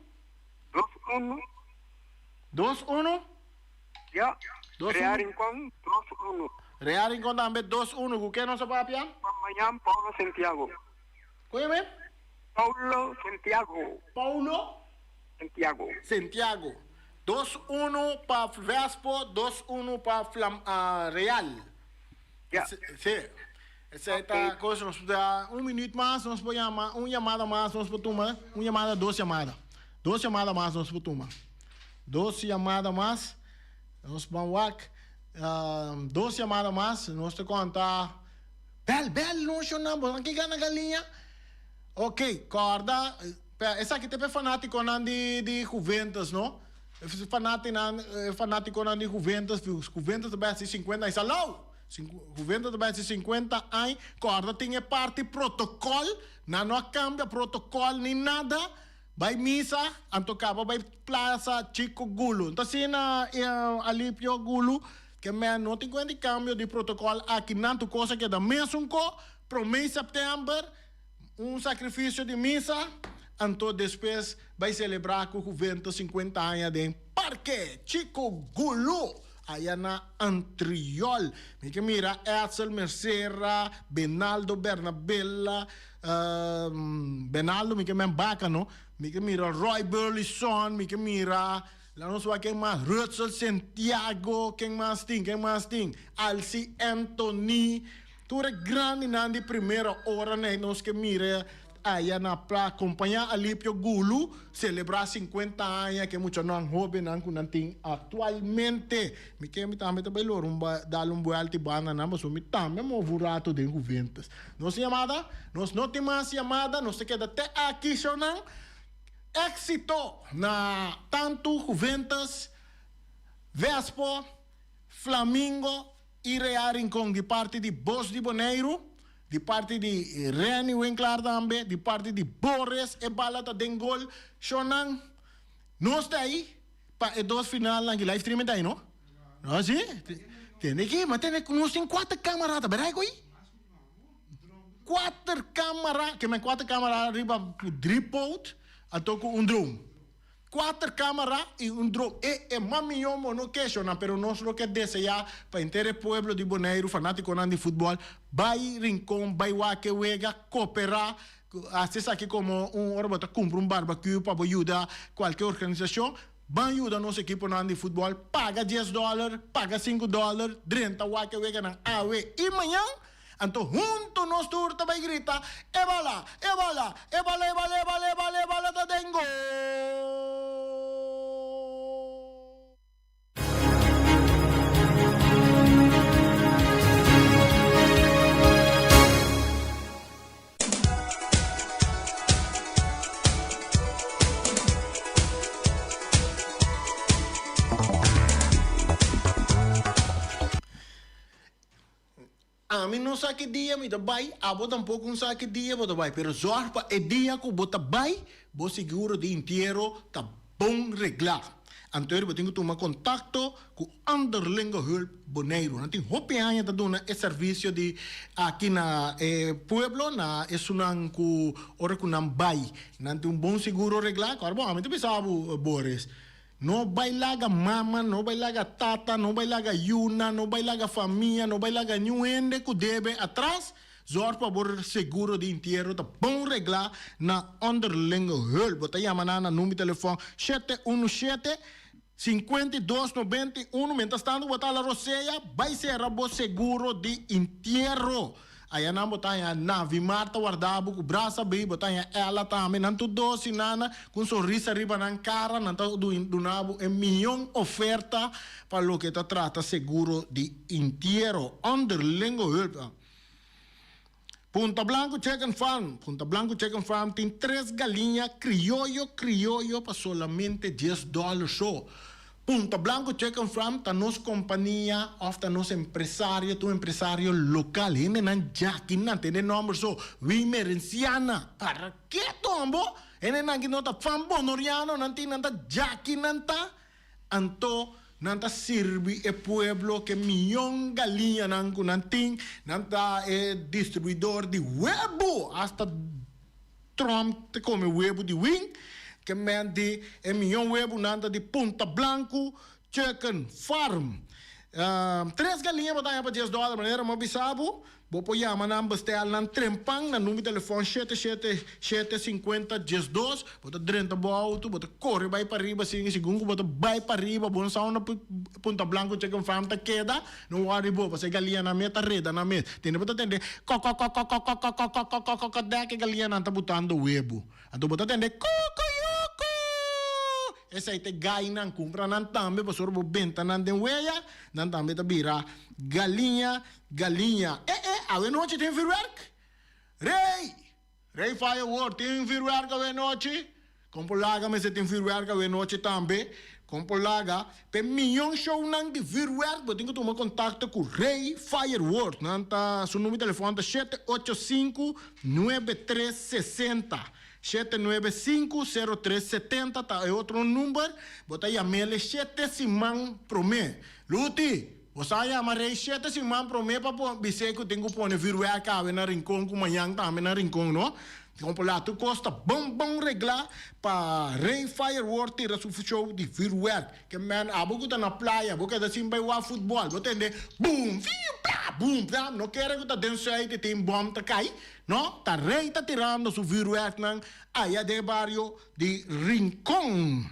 2-1. 2-1? Ja. 2-1. Rearincon 2-1. Rearincon também 2-1. O que é nossa papia? Amanhã, Paulo Santiago. Conhece? Paulo Santiago. Paulo? Santiago. 2-1 para Vespo, 2-1 para Real. Ja. Sim. Essa é a coisa, nós podemos 1 minuto mais, nós podemos chamar, uma chamada mais, nós podemos tomar, uma chamada, 2 chamadas. 2 chamadas mais, nós podemos tomar. 2 chamadas mais, nós vamos 2 chamadas mais, nós te contar. Bel, não chamamos, aqui ganha galinha. Ok, corda. Essa aqui é fanático de Juventus, não? Fanático de Juventus, Juventus também é 50 anos. Alô? Juventus também é 50 anos. Corda tem parte protocolo, não cambia protocolo nem nada. Vai missa, então acaba vai plaza Chico Gulo. Então se na Alipio Gulo, que não tem quanto cambio de protocolo aqui, não tem coisa que da mesmo para o mês de setembro, sacrifício de missa. Então, depois, vai celebrar com o Juventus 50 anos de Parque Chico Gulo, aí na Antriol. Mira, Edsel Mercera, Benaldo Bernabella, Benaldo, mira, bacano. Mira, Roy Burleson, mira, lá não sei quem mais, Russell Santiago, quem mais tem, Alci Anthony, tudo grande na de primeira hora, né, nós que mira, allá para acompañar a Alipio Gulu, celebrar 50 años que muchos no han joven actualmente. Me quero também dar vuelta e banana, mas eu me também movurato de Juventus. Nossa chamada, nós não temos mais chamada, nós queda até aqui, Shonan. Éxito na tanto Juventus, Vespo, Flamengo e Real Rincón, de parte de Bos de Boneiro, de parte de Reni Winkler também, de parte de Borges e Balata Dengol, Shonan. Nós está aí para dois final na live stream daí, não? Não, sim? Tem aqui, mas nós tem 4 câmeras, verá aí? 4 câmeras, que me 4 câmeras arriba pro tripod, até com drone. 4 câmeras e drone. E mami yomo no questiona, pero nós lo que deseja para inteiro pueblo de Boneiro, fanático de futebol, vai Rincón, vai Wake Wega, cooperar. Assim aqui como hora bota compra barbecue para ajudar qualquer organização. Vai ajudar nosso equipe de futebol, paga $10, paga $5, 30 Wake Wega na AWE. E amanhã, então, junto nós turta vai gritar, Evala, Evala, Evala, Evala, Evala, Evala, Evala, da Dengo! A mim não sabe que dia me dá bai, a bo tampouco não sabe que dia me dá bai, pero só para o dia que bota bai, bo seguro de inteiro tá bom reglar. Então eu tenho que tomar contato com Underlingo Hulp Boneiro. Não tem hope ainda tá dando esse serviço de aqui na pueblo na esunan com ora com nam bai. Não tem bom seguro reglar, claro, bom, a mim tu pensava Boris. No bailaga mama, no bailaga tata, no bailaga yuna, no bailaga família, no bailaga nyuende que deve atrás. Zorg para seguro de inteiro, tá bom reglar na Underlingo Hulp. Bota chamar na número de telefone 717-5291. Mientras tanto, botar a roceia, vai ser o seguro de inteiro. Aí a botar na Vimarta guardava com o braço bem, botar ela também, não tudo doce, nana, com sorriso arriba na cara, não tudo do nabo, é milhão oferta para o que está trata seguro de inteiro. Underlingo Hulp. Punta Blanco Chicken Farm. Punta Blanco Chicken Farm tem 3 galinhas criollo para solamente $10 só. Punta Blanco Chicken Farm está nos companhia, ou está nos empresário, tu empresário local. Ele não jaki, não tem nome só. Wimerenciana. Para que tombo? Ele não está fambonoriano, não tem nada jaki, não está. Então, nanta sirvi e pueblo que milhão galinha nanku nanting nanta distribuidor de huevo hasta Trump te come huevo de wing que mente milhão huevo nanta de Punta Blanco Chicken Farm. 3 galinhas botar para $10 maneira mobisabo. Vou pôr a manam bestel nan trempang na número de telefone 77-750-12. Bota 30 auto, bota corre vai para riba, segundo bota vai para riba, bom são na Punta Blanco Chicken Farm ta queda, não worry bo, parce galinha na meta reda na meta. Tem bota atender, que galinha não tá botando huevo. Então bota atender, essa aí te gai não compra não também, para sorbo benta não tem hueia, não também tá vira galinha. A noite tem firework? Rei Firework tem firework a noite? Compolaga, mas tem firework a noite também. Compolaga, pe milhão show nang de firework, eu tenho que tomar contato com Rei Firework. Nanta, seu número de telefone é 785-9360. 795-0370, tá? É outro número. Bota aí a mail, 7 simão promê. Luti, você amarrei 7 simão promê para dizer que eu tenho que pôr firework na Rincón, com manhã também na Rincón, não? Então, lá, tu custa bom reglar para Rei Firework ter o show de firework. Que, man, a boca tá na praia, a boca tá assim, vai o futebol. Você entende? Boom, boom, não quero que tá dentro aí, tem bom, tá cai. Não? Tá Rei tá tirando o firework na área de barrio de Rincón.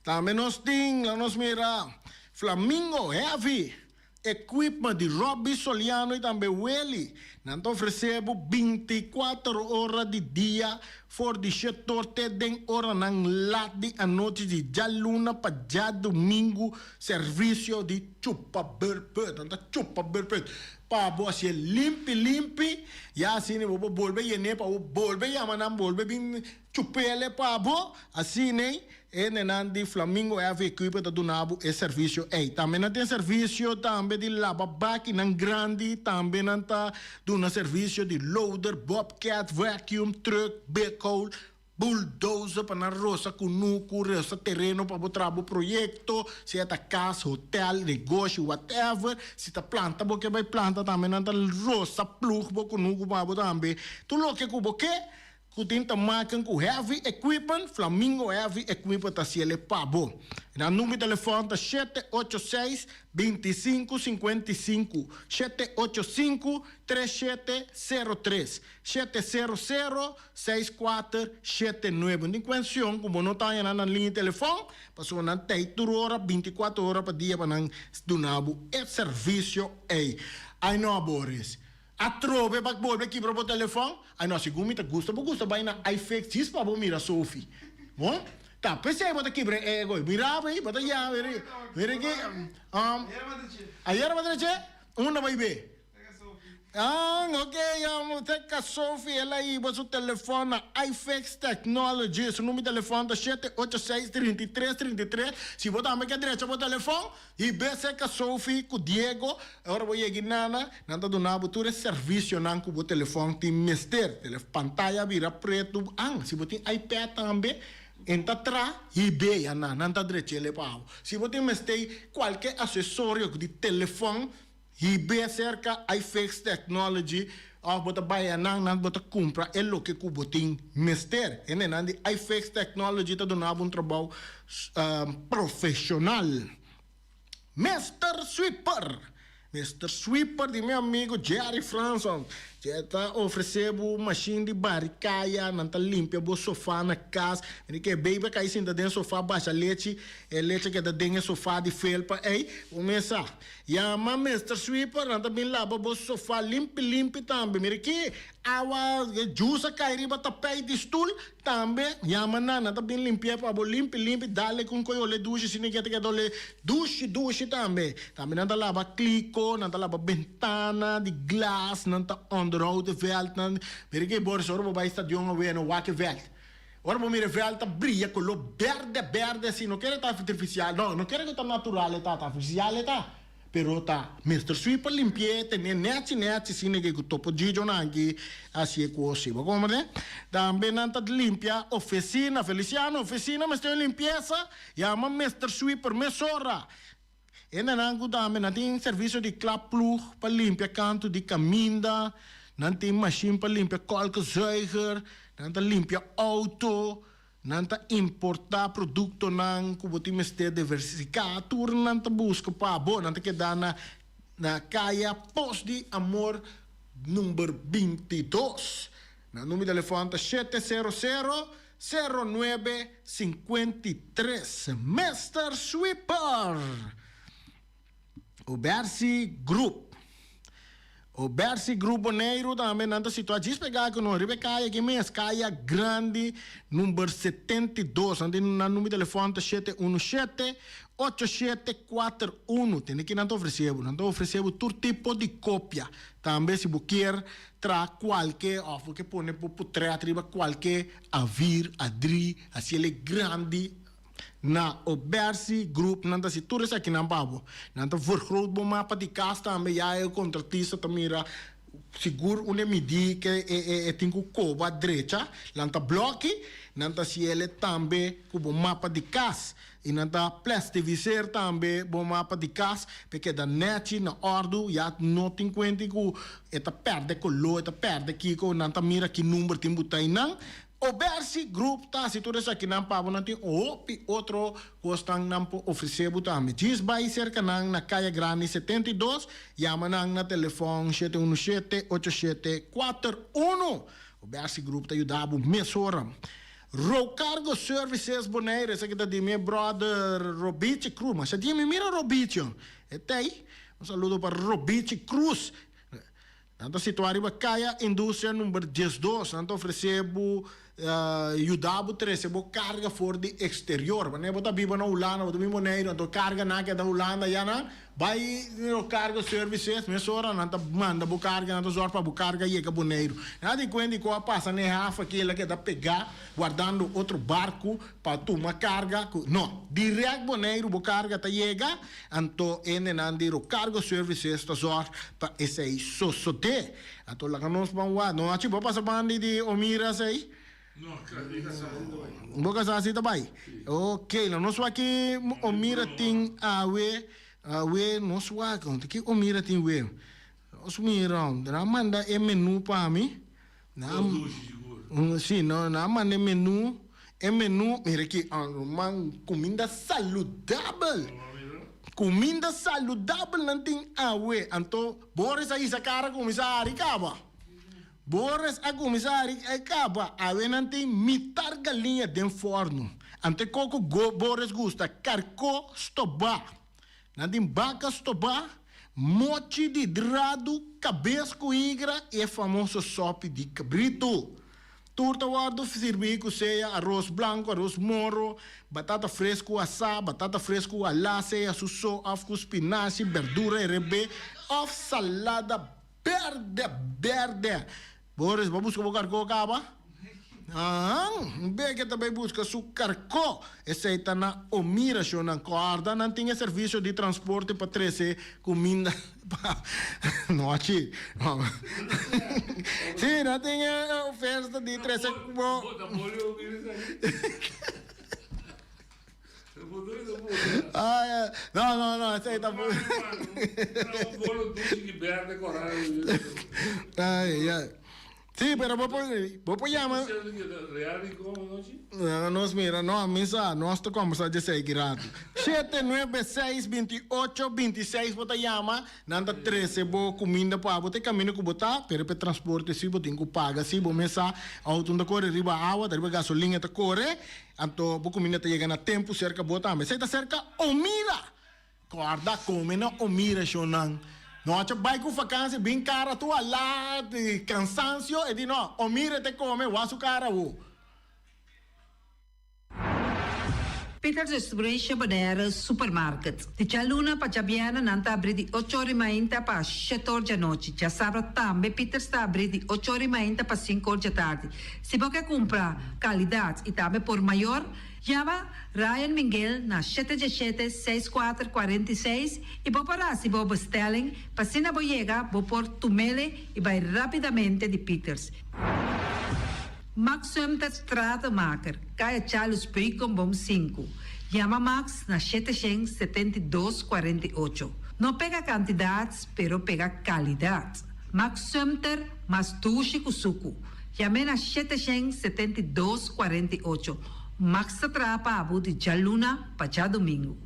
Também nós tem, lá nós mira, Flamengo Heavy. equipment de Robbie Soliano e também Welly. Nós oferecemos 24 horas de dia for de setor te den hora nang lati a noite de já luna para já domingo serviço de chupa berpet. Nós chupa berpet. Pa bo assim limpi ya assim bo bolbe yene pa bolbe ya manam bolbe bin chupele pa bo assim né Nandi Flamingo é equipe da Dunabo e serviço também não tem serviço também de lava-baki nan grande também não tá duna serviço de loader bobcat vacuum truck backhoe bulldozer para na roça kunuku roça terreno para botar o projeto se é casa hotel negócio whatever se tá planta porque vai planta também não tá roça plug bo kunuku para botar também tu lo que cubo que kutinta maken ku heavy equipment Flamingo heavy equipment ta siele pabo na número de telefone ta 786 2555 785 3703 700 6479 de questão como não tá na linha de telefone passou na teituro hora 24 horas para dia para nang dunabo e serviço ai não Boris a trove bak bolbe ki pro telefone ai no se gumi ta gusta vai na ai fake sis pa bo mira Sophie bom tá pensei bota ki bre ego mira vai bota ya vere que ayer madre una vai be ok, teca Sophie, ela aí, o telefone, iFix Technology, o número de telefone é 786-3333. Se botar a direita o telefone, e beseca Sophie, com Diego, agora vou ir nana, nada do nabo, tu é serviço, não com o telefone, tem mister, pantalla vira preto, se botar iPad também, entra atrás e beia, não tá direita, ele pau. Se botar mister, qualquer acessório de telefone, e bem cerca iFix Technology bota bayanang nan bota compra é lo que cubotin mister e nandi iFix Technology tá donando um trabalho profissional. Mr. Sweeper de meu amigo Jerry Franson já tá oferecendo machine de barricaia não tá limpa o sofá na casa ele que baby cai senta dentro sofá baixa leite que tá dentro sofá de felpa começa Yama Mr. Sweeper não tá bem lava o sofá limpo também mira que awa juice cai riba tapete de stool também Yama não tá bem limpia para bo limpo dale com coio duche se ninguém quer dole duche também não tá lava clico não tá lava ventana de glass não tá onderhoud de veld nan mira que Boris orbo vai stadion we no wake veld orbo mira veld tá brilha color verde assim não quer tá artificial não quer que tá natural tá artificial tá pero tá Mr. Sweeper limpie tem net assim que topo Gigi nangi assim é così como né também não tá limpia oficina Feliciano oficina mas tem limpeza chama Mr. Sweeper mesora e nanangu também não tem serviço de clap plug para limpar canto de caminda não tem machine para limpar kalkzuiger não tá limpar auto não tá importar produto não como tem mestre diversificado não tá busca para bom não tá que dá na caia Post de Amor número 22 na número de telefone 700-0953 Mr. Sweeper o Bercy Group Boneiro também nanta situação pegar com nós caia que mês caia grande número 72 ande na número de telefone 717-8741 tem que não oferecemos todo tipo de cópia também se você quer tra qualquer offer que põe por triba qualquer avir adri assim ele grande na Obersi Group nanta si tourist aqui na Babo nanta vergroot bo mapa de casa também já é o contratista tamira seguro une midi que é tingo coba direita nanta bloque nanta si ele também com mapa de casa e nanta plastificer também bo mapa de casa porque da net na ordo já não tem conta que eta perde color eta perde kiko nanta mira que número tem botai não Obersi Group tá se tudo isso aqui não pabo não tem outro costang não oferecer também diz vai cerca na Caia Grande 72 chama na telefone 717-8741 Obersi Group tá ajudando mesora Row Cargo Services Bonaire esse aqui tá de meu brother Robici Cruz mas já me mira Robici é aí Un saludo para Robici Cruz. Tanto situari bakaya indústria número 12, tanto oferecebo ajudabo recebo carga for de exterior. Mas bota biba na Holanda, bota biba neiro, então carga na que da Holanda já não vai no carga services, mas ora não manda bu carga, não zor para bu carga e que boneiro. Nada quando ko passa ne rafa que ela que da pegar guardando outro barco para tomar carga. Não, direto boneiro bu carga ta chega, então ene nandiro carga services ta zor para esse aí sosote. Então lá que nós vamos lá, não acho que passa bandi de Omira sei. No, casado. Boca sa sita bay. Okay, la noswa ki Omira ting awe noswa kon ki Omira ting we. Osmira, na manda e menu pa mi. Na sim, na manda menu. E menu, mira que man comida saudável. Comida saudável não tem awe. Então, Boris aí sa cara comissário acaba. Boris a comissário acaba a venante mitar galinha dentro forno. Ante coco Boris gusta carco stoba. Nandim vaca stoba, mochi de hidrado, cabeça coigra e famoso sopa de cabrito. Turta guardo servir com ceia, arroz branco, arroz moro, batata fresco assá, batata fresco alá, ceia susso, com espinafre, verdura e rebe, of salada verde. Boris, vamos buscar carco acaba? Bem que também busca su carco. Esse aí está na Omira, show na corda, não tinha serviço de transporte para trazer comida. Não, aqui. Sim, não tinha oferta de trazer. Não, esse aí tá bom. Um bolo doce de berra decorado. Ai. Sì, però poi chiama. Nos mira, no, misa, nostro conversa de 6 graus. 796-28-26, bota chama, nanda 13, bo comida pa, bote caminho que botar, per transporte, si botin que paga, si bo mesa, auto da corre, riba água, riba gasolina ta corre, anto bo comida ta chega na tempo, cerca bota, mas sai ta cerca Omira. Guarda come na Omira shonan. No, vai com vacância, bem cara, tu lá, de cansancio, e diz, não, Omira te come, o aço cara, o. Peter's Restoration Banera Supermarket. Di Cialuna pa Giabiana nanta abri di 8 ore mainta pa 7 ore noci. Già sabra tambe Peter sta abri di 8 ore mainta pa 5 ore tardi. Si può che compra qualidad e tambe por mayor, llama Ryan Miguel na 717-6446 e può parar si può bestelling, pa sina boyega, può por tumele e vai rapidamente di Peters. Max Sumter Stratenmaker, Kaya Charles Bricom Bom 5. Llama Max na 772-48. No pega cantidades, pero pega calidad. Max Sumter, mas tushi kusuku. Llame na 772-48. Max Trapa Abu de Jaluna, Pacha Domingo.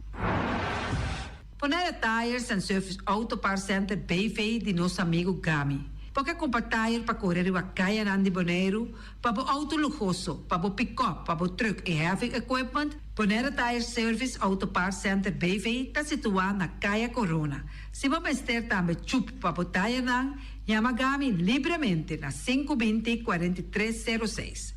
Poner Tires and Service Auto Parts Center BV de nosso amigo Gami. Porque comprar tire para correr o Caia Nandi Boneiro, para o auto luxuoso, para o pick-up, para o truck e heavy equipment, Bonera Tire Service Auto Parts Center BV está situado na Caia Corona. Se você ter também chup para o tire nan, llama Gami livremente na 520-4306.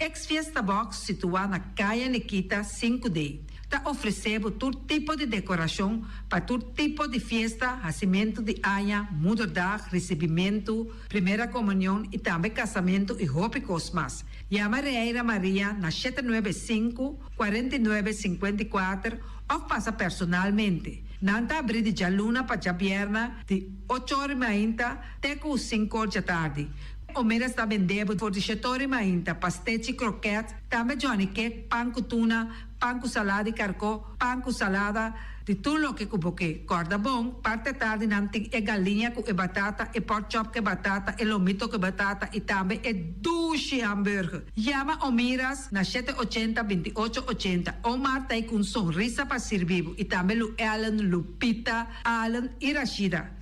Ex-Fiesta Box situado na Caia Nikita 5D. Está oferecendo todo tipo de decoração para todo tipo de festa, nascimento de anha, mudança, recebimento, primeira comunhão e também casamento e roupas mais. Llama Reira Maria na 795-4954 ou passa personalmente. Nanta abrir de Jaluna para Jabierna de 8h30 até 5h da tarde. O Mera está vendendo por 17h30 pastéis e croquetes, também Johnny Cake, pão com tuna, pão com salada e carcó, pão com salada, de tudo o que cuboque. Corda bom, parte tarde nanti é galinha com batata, e pork chop com batata, e lomito com batata, e também é duche hambúrguer. Llama Omiras na 780-2880. Omar tá com sonrisa para servir, e também o Alan, Lupita, Alan e Rashida.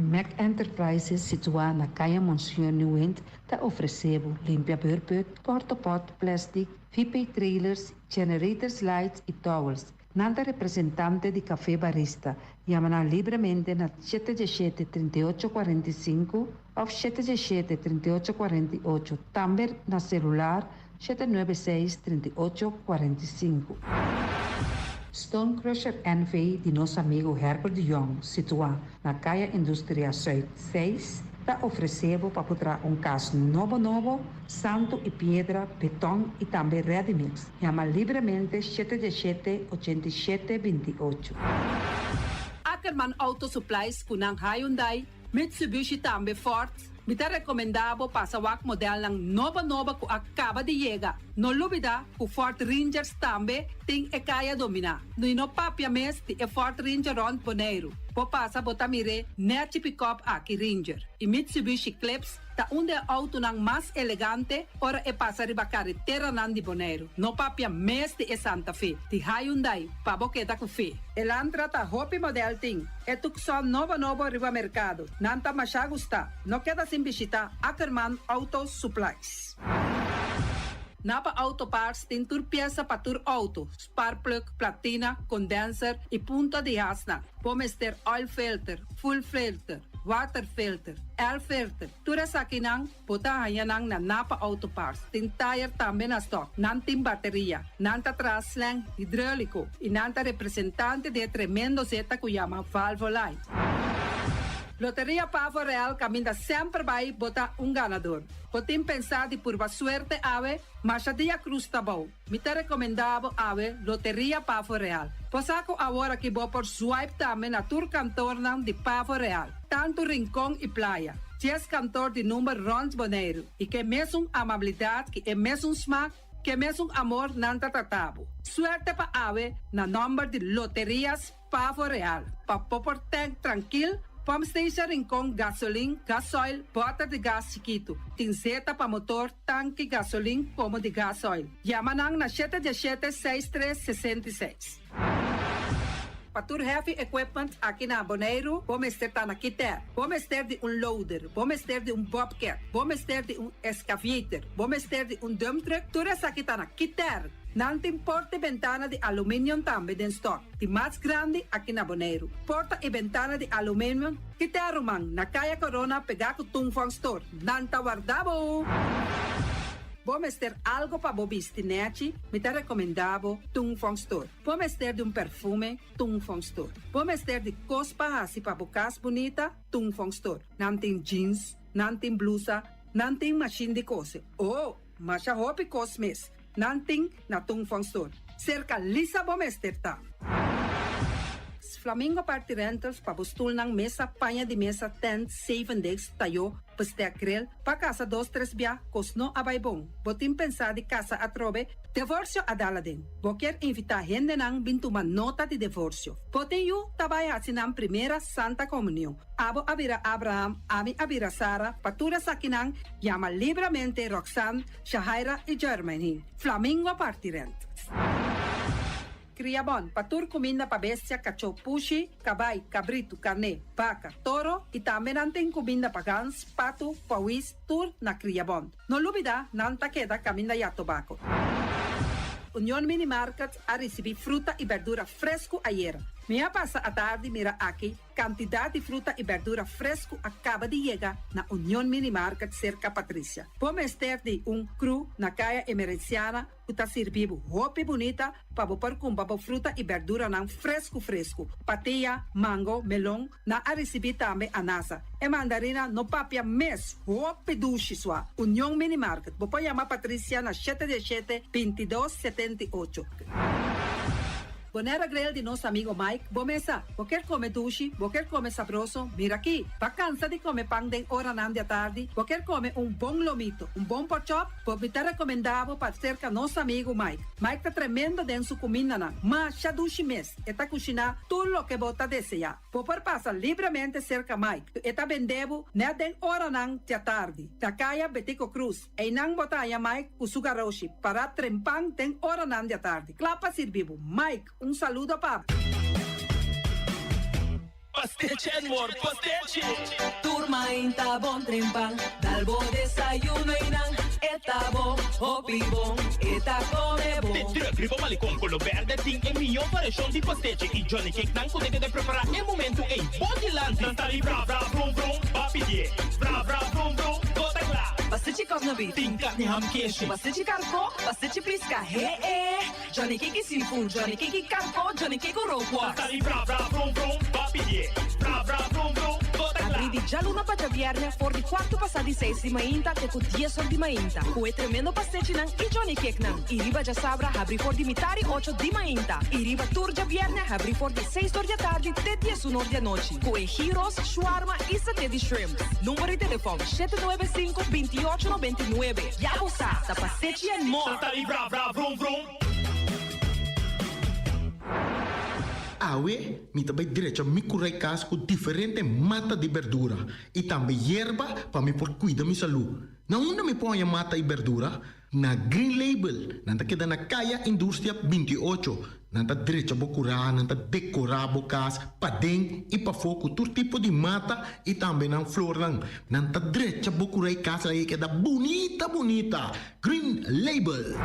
Mac Enterprises, situado na Caia Monsenhor Nieuwend, está oferecendo limpa-beurput, porta-pot, plástico, VP trailers, generators lights e towers. Nanta representante de Café Barista. Llama livremente na 717-3845 ou 717-3848. Também na celular 796-3845. Stone Crusher NV de nosso amigo Herbert de Jong, situado na Caia Indústria Zuid 6, está oferecendo para botar caso novo, santo e pedra, betão e também ready-mix. Chama livremente 717-8728. Ackerman Auto Supplies kunang Hyundai, Mitsubishi também Ford. Mita recomendado pasawak model ng nova ku acaba de llegar. No lubida ku Ford Rangers também tem e kaya domina. No papia mes ti e Ford Ranger Ron Boneiro. Po pasa botamire net pick-up aqui Ranger. E Mitsubishi Eclipse ta unde auto nang mas elegante ora e pasa riba carretera nan di Boneiro. No papia mes ti e Santa Fe. Ti Hyundai pa boqueta ku fe. Elantra ta hopi model ting. E tukson novo riba mercado. Nanta masya gusta. No queda sin visita Ackerman Auto Supplies. Napa Auto Parts tem tur pieza para tur auto, spark plug, platina, condenser e punta de asna. Pomester oil filter, full filter, water filter, air filter. Tura sa kinang, puta hayanang na Napa Auto Parts. Tem tire também na stock, nanting bateria, nanta traslang hidráulico e nanta representante de tremendo zeta que chama Valvoline. Loteria Pavo Real caminha sempre vai botar ganador. Podem pensar de purva suerte ave, mas a dia cruz tá bom. Me te recomendava ave Loteria Pavo Real. Posaco agora que vou por swipe também na tur cantor de Pavo Real. Tanto Rincón e Playa. 10 cantor de número Rons Boneiro. E que mesmo amabilidade, que é mesmo smack, que mesmo amor nanta tatabo. Suerte pa ave na number de Loterias Pavo Real. Pa popor tank tranquilo. Pump station Rincón, gasolina, gasoil, bota de gás chiquito. Tinzeta para motor, tanque, gasolina, como de gasoil. Yamanang na 717-6366. Patur Heavy Equipment aqui na Boneiro, vamos ter na Kiter, vamos ter de loader, vamos ter de bobcat, vamos ter de excavator, vamos ter de dump truck, tudo isso aqui na Kiter. Não tem porta e ventana de alumínio também em stock. De mais grande aqui na Boneiro. Porta e ventana de alumínio que te arrumam na Caia Corona pegar com Tungfang Store. Não tá guardado. Vamos ter algo para bobistinete, me te recomendavo Tungfang Store. Vamos ter de perfume, Tungfang Store. Vamos ter de cospa assim para bocas bonita, Tungfang Store. Não tem jeans, não tem blusa, não tem machine de coser. Oh, mas a roupa cosmes. Nanting na Tungfang Store. Cerca lisa bomester ta. Flamingo Party Rentals pa bustul ng mesa, panha de mesa, tent, 7 days, tayo, paste grill, pa casa 2-3 biya, kosno abay bong. Botin pensa di casa atrobe, divorcio adala din. Boker invita gente nang bintuman nota de divorcio. Botin yu tabay asin ang primera Santa Comunión. Abo abira Abraham, ami abira Sara, patura sa kinang, llama libremente Roxanne, Shahaira y Germany. Flamingo Party Rentals. Criabon, patur comida pa bestia, cachorro, pushi, cabay, cabrito, carne, vaca, toro e também nantem comida pa gans, pato, pauis, tur na Criabon. No lubida, nanta queda caminda ya tobacco. União Mini Market a receber fruta e verdura fresco ayer. Minha passa a tarde mira aqui, quantidade de fruta e verdura fresco acaba de chegar na União Mini Market cerca Patrícia. Vamos ter de cru na caia emergenciana, que está servindo roupa bonita para pôr com fruta e verdura não fresco. Patia, mango, melão, na a receber também anasa. E mandarina no papia mes, roupa duche sua. União Mini Market. Vou chamar Patrícia na 717-2278. Bonera grill de nosso amigo Mike, bomesa, quer comer duche, quer comer sabroso, mira aqui, pa cansa de comer pão de hora nan de tarde, quer comer bom lomito, bom pork chop, me tá recomendado para cerca nosso amigo Mike. Mike tá tremendo dentro sua comida nan, mas já duche mes, e tá cozinhando tudo o que bota desejar. Popor passa livremente cerca Mike, e tá vendendo na den hora nan de tarde, da caia Betico Cruz, e nan botaya Mike o sugaroshi, para trempang den hora nan de tarde. Clapa servivo, Mike, saludo, papo. Pastiche and more pastiche. Turma inta bon trimpang, dalbo desayuno inang, eta bon, hopi bon, eta come bon. Tira gripo malicom, quello verde, ting e mio parecchio di pastiche. I Johnny Cake nan potete de preparare nel momento e body lanti. Tantali bra bra brum brum, papi die, bra bra brum brum, gota gla. Pastiche kovnobi, Ting kat ni ham keshi. pastiche carco, pastiche pisca, Johnny Cake seafood, Johnny Cake carco, Johnny Cake roquas. Tantali bra bra brum brum, papi die, bra bra brum brum, gota gla. Abri di già luna para viernes, for di quarto passati 6 di mainta, te cu 10 ore di mainta. Cue tremendo pastiche nan, i Johnny Cake nan. I riba già sabra, abri for di mitari 8 di mainta. I riba turgia viernes, abri for di 6 ore di tardi, te 10 ore di noci. Cue gyros, shawarma e satè di shrimp. Numero di telefono 795-2899. Ya lo sa, da pastiche and more. Tantali bra bra brum brum. Awe, mi também direito a me curar casa com diferente mata de verdura e também erva para me por cuidar da minha saúde. Na onde me põe a mata e verdura? Na Green Label, nanta queda na Kaya Indústria 28. Nanta direito a curar, nanta decorar a casa, para dentro e para fogo, todo tipo de mata e também na flor lang. Nanta direito a curar casa aí queda bonita, bonita. Green Label.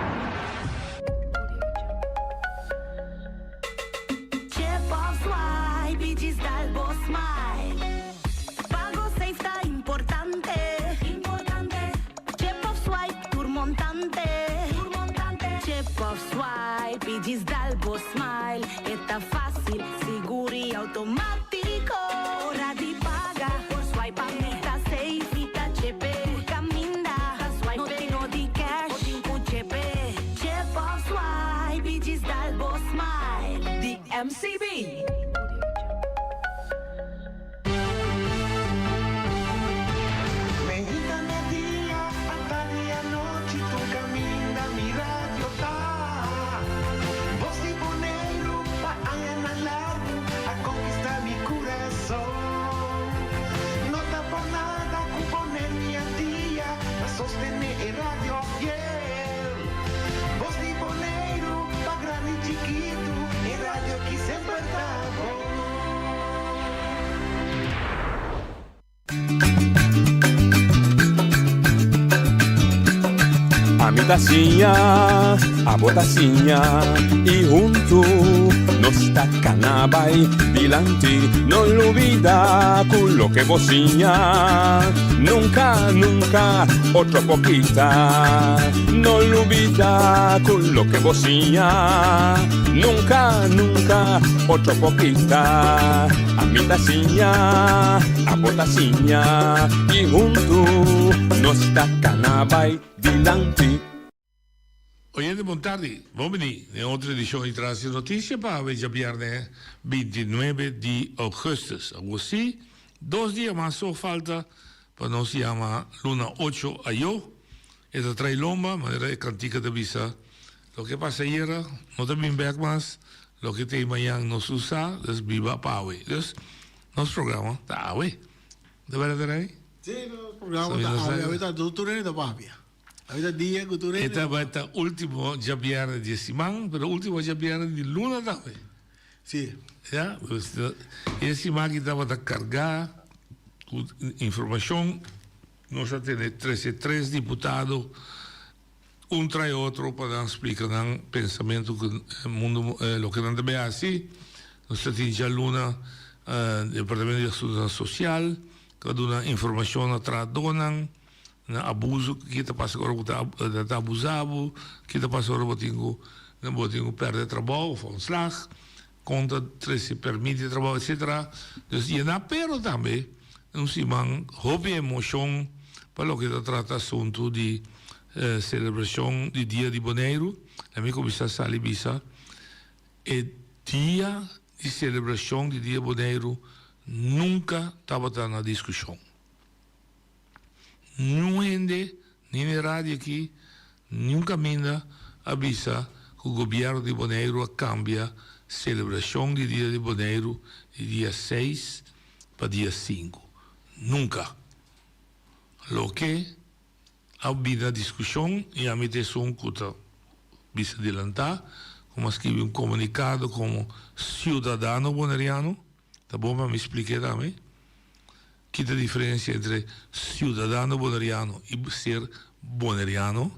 Bigis Dalbo Smile. Pago safe sta importante. Chip of swipe tour montante. Chip of swipe Bigis Dalbo Smile. Está fácil, seguro y automático. Hora de paga por swipe está safe y está chepe. Caminda, no tengo de cash, o chepe. Chip of swipe Bigis Dalbo Smile. The MCB. Sostener el radio fiel. Voz de boneiro, pa grande y chiquito, el radio que siempre está A mi tacinha, a botacinha e junto nos tacanabay dilante, no olvida con lo que bocinha. Nunca, nunca, otro poquita, no olvida con lo que bocinha. Nunca, nunca, otro poquita. A mi tacinha, a botacinha e junto nos tacanabay dilante. Oyente, buon tardi. Buongiorno. In oltre edizione di Trans Notizie para hoje viernes 29 de agosto. Agosí, 2 días más só falta para nos llama Luna 8 ayo. Esta trae lomba, manera de cantica de visa. Lo que pasa ayer, no te ven back más. Lo que te mañana nos usa, es viva pawe. Dus, nos programa, está awe. ¿De verdad ahí? Sí, nos programa, está awe. Ahorita tú eres de papia. Ahorita día que tú eres. Esta va a estar último ya viernes de semana, pero último ya viernes de luna también. Sí. Ya, pues, esse máquina va a cargar con información. Nós temos 13 diputados, trae outro para explicar o pensamento que o mundo, o que não deve assim. Nós temos já luna, Departamento de Ajuda Social, que dá informação atrás donan, na abuso que está passando agora está abusado, que está passando agora botinho perde trabalho, foi slag, conta se permite trabalho, etc. Dus je na pero também, não se man, hobby emoção para o que trata assunto de celebração do Dia de Boneiro, a minha comissão sali bisa, e dia de celebração do Dia de Boneiro nunca estava na discussão. Niente, nem na rádio aqui, nunca minda avisa que o governo de Boneiro cambia a celebração do Dia de Boneiro de dia 6 para dia 5. Nunca. Lo que ha habido discussão e a metição que está bisa adiantar, como escreve comunicado como cidadão boneriano, Tá bom para me explicar também? Que a diferença entre cidadão boneriano e ser boneriano?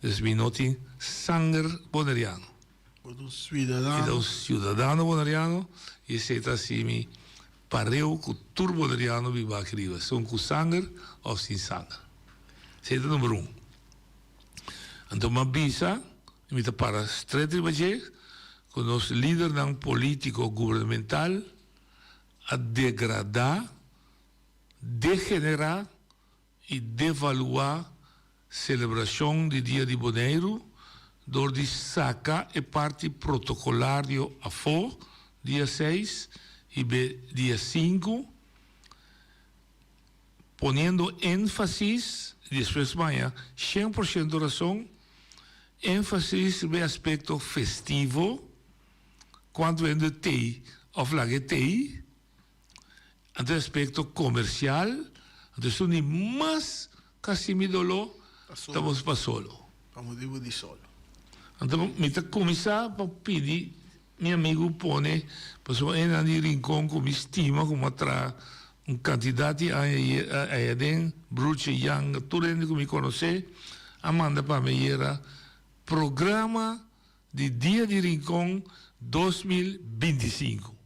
Dus não tem sangue boneriano. Então, cidadão boneriano, e se está assim, pareu com tur boneriano, viva aqui, são com sangue ou sem sangue. Esse é o número 1. Então, uma bisa, me para estreito com os líderes político governamental a degradar, degenerar e devaluar a celebração do Dia de Boneiro, door de saca e parte protocolario a fo, dia 6 e dia 5, poniendo énfasis, después mañana, 100% razón, énfasis no aspecto festivo, quando vende TI, of la TI, ante aspecto comercial, ante su ni más casi mi dolor, estamos para solo. Vamos de solo. Então, me está começar para pedir, meu amigo pone, passou em ali rincão com estima, como atrás, candidato a den, Bruce Young, tudo que me conhece, manda para mim era programa de Dia de Rincão 2025.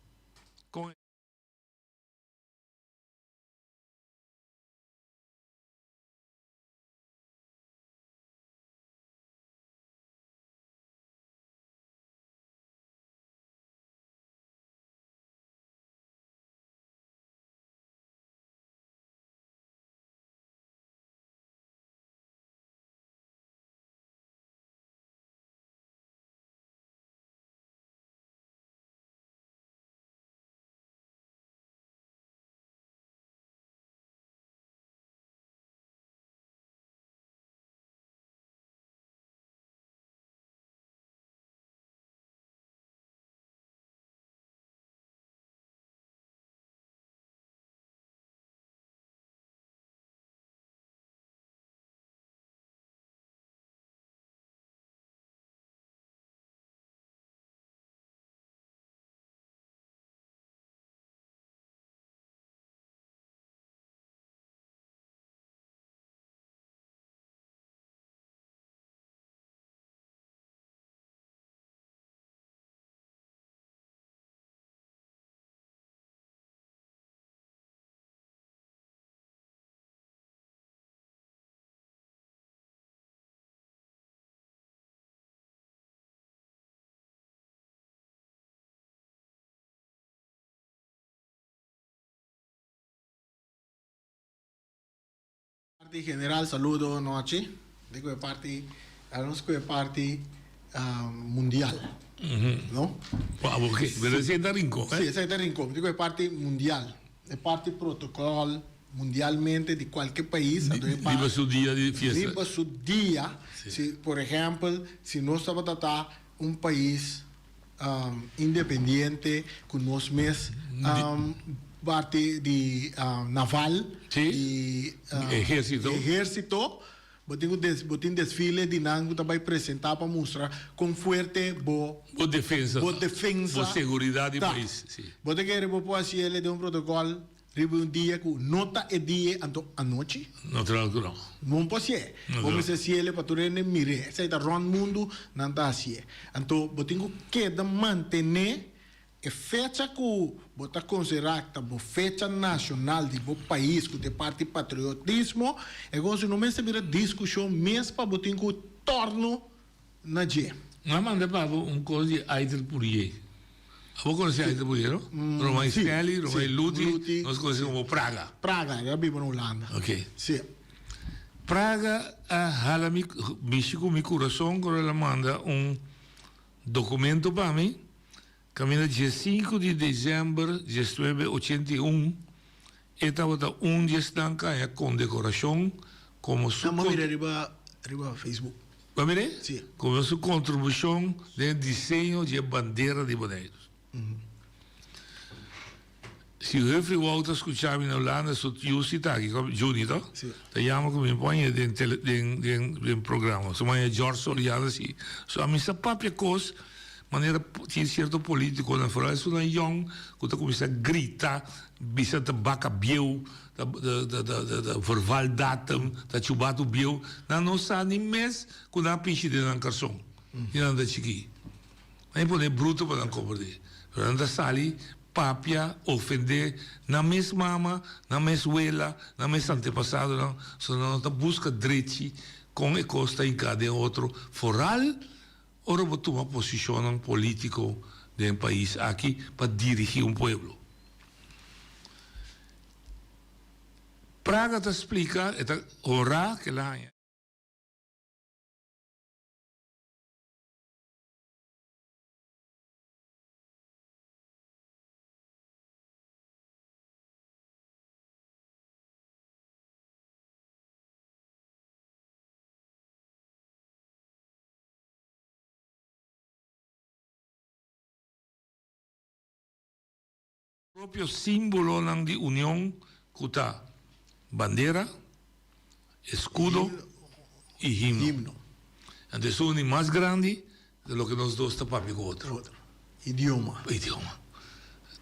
Parte general, saludo noche. Digo de parte, hablamos de parte mundial, ¿no? Wow, okay. Pero ese está rincón, ¿eh? Sí, ese está rincón. Digo de parte mundial, de parte protocolo mundialmente de cualquier país. Viva su día de fiesta. Viva su día. Sí. Si, por ejemplo, si no estaba tratando un país independiente con los mes parte de naval y ejército, botín desfile de nango também apresentar para mostrar com fuerte bo defensa, bo seguridad do país. Sí. Bote querer bo assim ele de um protocolo ribe um dia com nota e dia anto a noite. Não tranquilo. Não pode ser. Vamos se ele para tu rene mire, sai da ron mundo não tá assim. Anto botín que da manter e fecha que bota considerar como fecha nacional de bo país que de parte patriotismo é como se não me vira discussão mesmo para botar que torno na dia. Não manda para coisa de Aitel Purier. Vou conhecer Aitel Purier, não? Romai Stanley, Romai Luti, nós conhecemos como Praga. Praga, já vivo na Holanda. Ok. Sim. Praga hala mexe com meu coração quando ela manda documento para mim. Camina dia 5 de dezembro de 1981, estava dia estanca a condecoração como sua arriba Facebook. Vai ver? Sim. Como sua contribuição no desenho de bandeira de Boneiros. Se o refri volta a escutar na Holanda, sou eu citar aqui, como Juni, tá? Sim. Tá chama como me põe em programa. Sou mais George Soriano assim. Só a minha própria coisa. maneira tinha certo político na fora isso na young quando começa a gritar bisa te baka bieu da verbal datum da chubato bieu na nossa nem mês quando a pinche de na carção e anda chiqui aí pode bruto para não cobrir anda sali papia ofender na mesma mama na mesma uela na mesma antepassado não só não tá busca direito com e costa em cada outro foral ora botou uma posição político de um país aqui para dirigir um povo. Praga te explica, ora que lá proprio símbolo de união kuta bandera, escudo y himno. Entonces es más grande de lo que nos dos tapamos con otro. Idioma.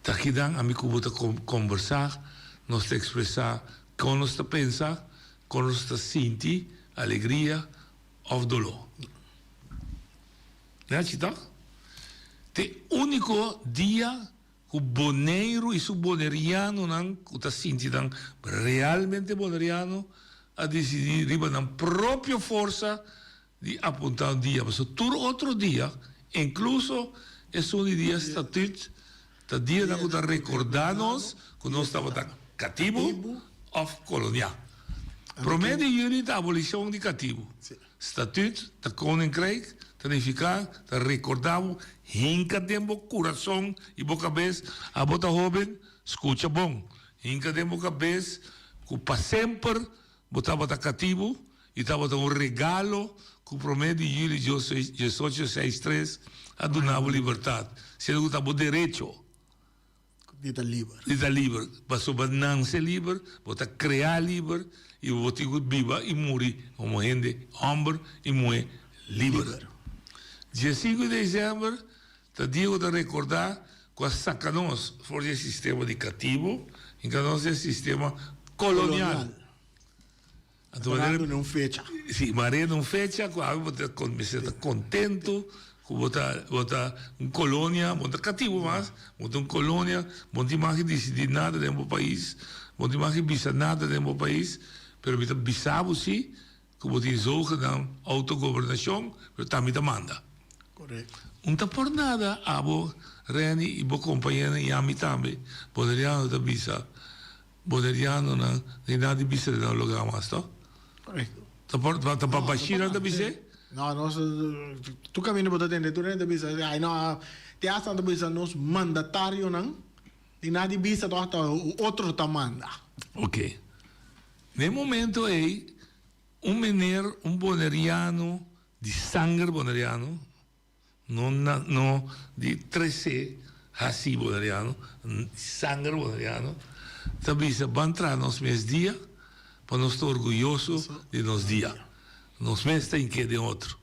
Aquí dan a mi cubo conversar, nos expresar con nuestra pensa, con nuestra sinti, alegría o dolor. ¿No es así? El único día que boneiro e su boneriano nan que sinti dan realmente boneriano a decidir riba nan propria forza di apuntar un dia, mas todo outro dia, incluso es un dia statut, ta dia da que recordarnos que nós estava cativo of colonial. Promete jullie de abolição de cativo. Statut, da koninkrijk, tanificar, te recordamos, hinca tempo, coração e boca cabeça, a bota jovem, escuta bom. Hinca tempo, cabeça, que para sempre, botava cativo, e estava um regalo, que promete Júlio 1863, a donar a liberdade. Se não estava direito. Dita livre. Dita livre. Passou para nascer livre, bota criar livre, e bota viva e morrer, como gente, homem e mulher livre. Dia 5 de dezembro, te digo de recordar que sacanos for o sistema de cativo, em que nós é sistema colonial. Maré não fecha. Sim, maré não fecha, você está contento, que bota uma colônia, bota cativo, mas bota uma colônia, bota mais decidir nada dentro do país, bota mais bisa nada dentro do país, mas bota bisabo sim, que bota zorga na autogovernação, mas também manda. Correto. Não está por nada, abo Reni e bo companheiro e a mim também. Poderiano da bisa, poderiano na de nada de bisa não lugar mais, tá? Correto. Tá para baixar da bisa? Não, nós tu caminho para atender, tu nem da bisa. Ai não, te acha da bisa nos mandatário não? De nada de bisa tu acha outro tá manda. Ok. No momento aí, menino, boneriano de sangue boneriano. No di 13 assim boneriano, sangue boneriano, também se vai entrar nos meus dias, para nós estar orgulhosos de nos dias. Nos meses tem que de outro.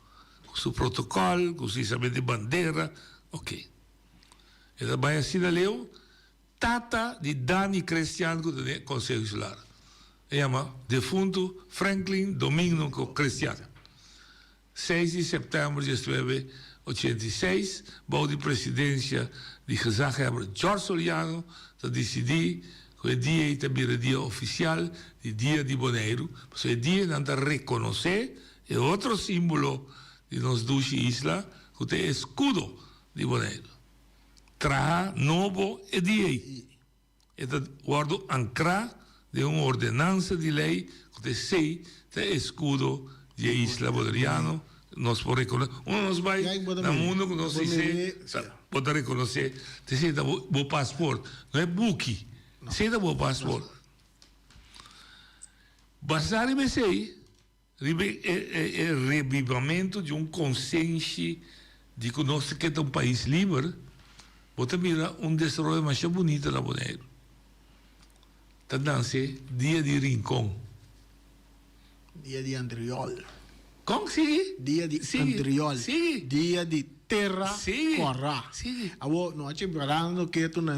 Com seu protocolo, com seu saber de bandeira, ok. E vai assim da leu, tata de Dani Cristiano do Conselho Insular. Chama defunto Franklin Domingo Cristiano. 6 de setembro de 1986, bouw de presidência de gezaghebber George Soliano, dat decidiu que o dia é o dia oficial de Dia de Boneiro, mas o dia não está reconhecer é outro símbolo de nos duas islas, que é o escudo de Boneiro. Traja novo é dia. É guardo ancrar de uma ordenança de lei que sei que é escudo de Isla Boneriano. Nós podemos reconhecer, nos vai no mundo que nós pode reconhecer, tem da bom passaporte, não é buki, sei da bom passaporte. Basar em sei, é revivimento de consciência de que nós queremos um país livre, pode mirar desenvolvimento mais bonito na Boneiro. Tanto dia de rincão. Dia de anterior. Como sigue? Dia de anterior. Sigue. Dia de terra Sim. corra. Sim. Abo no ache parando que tu na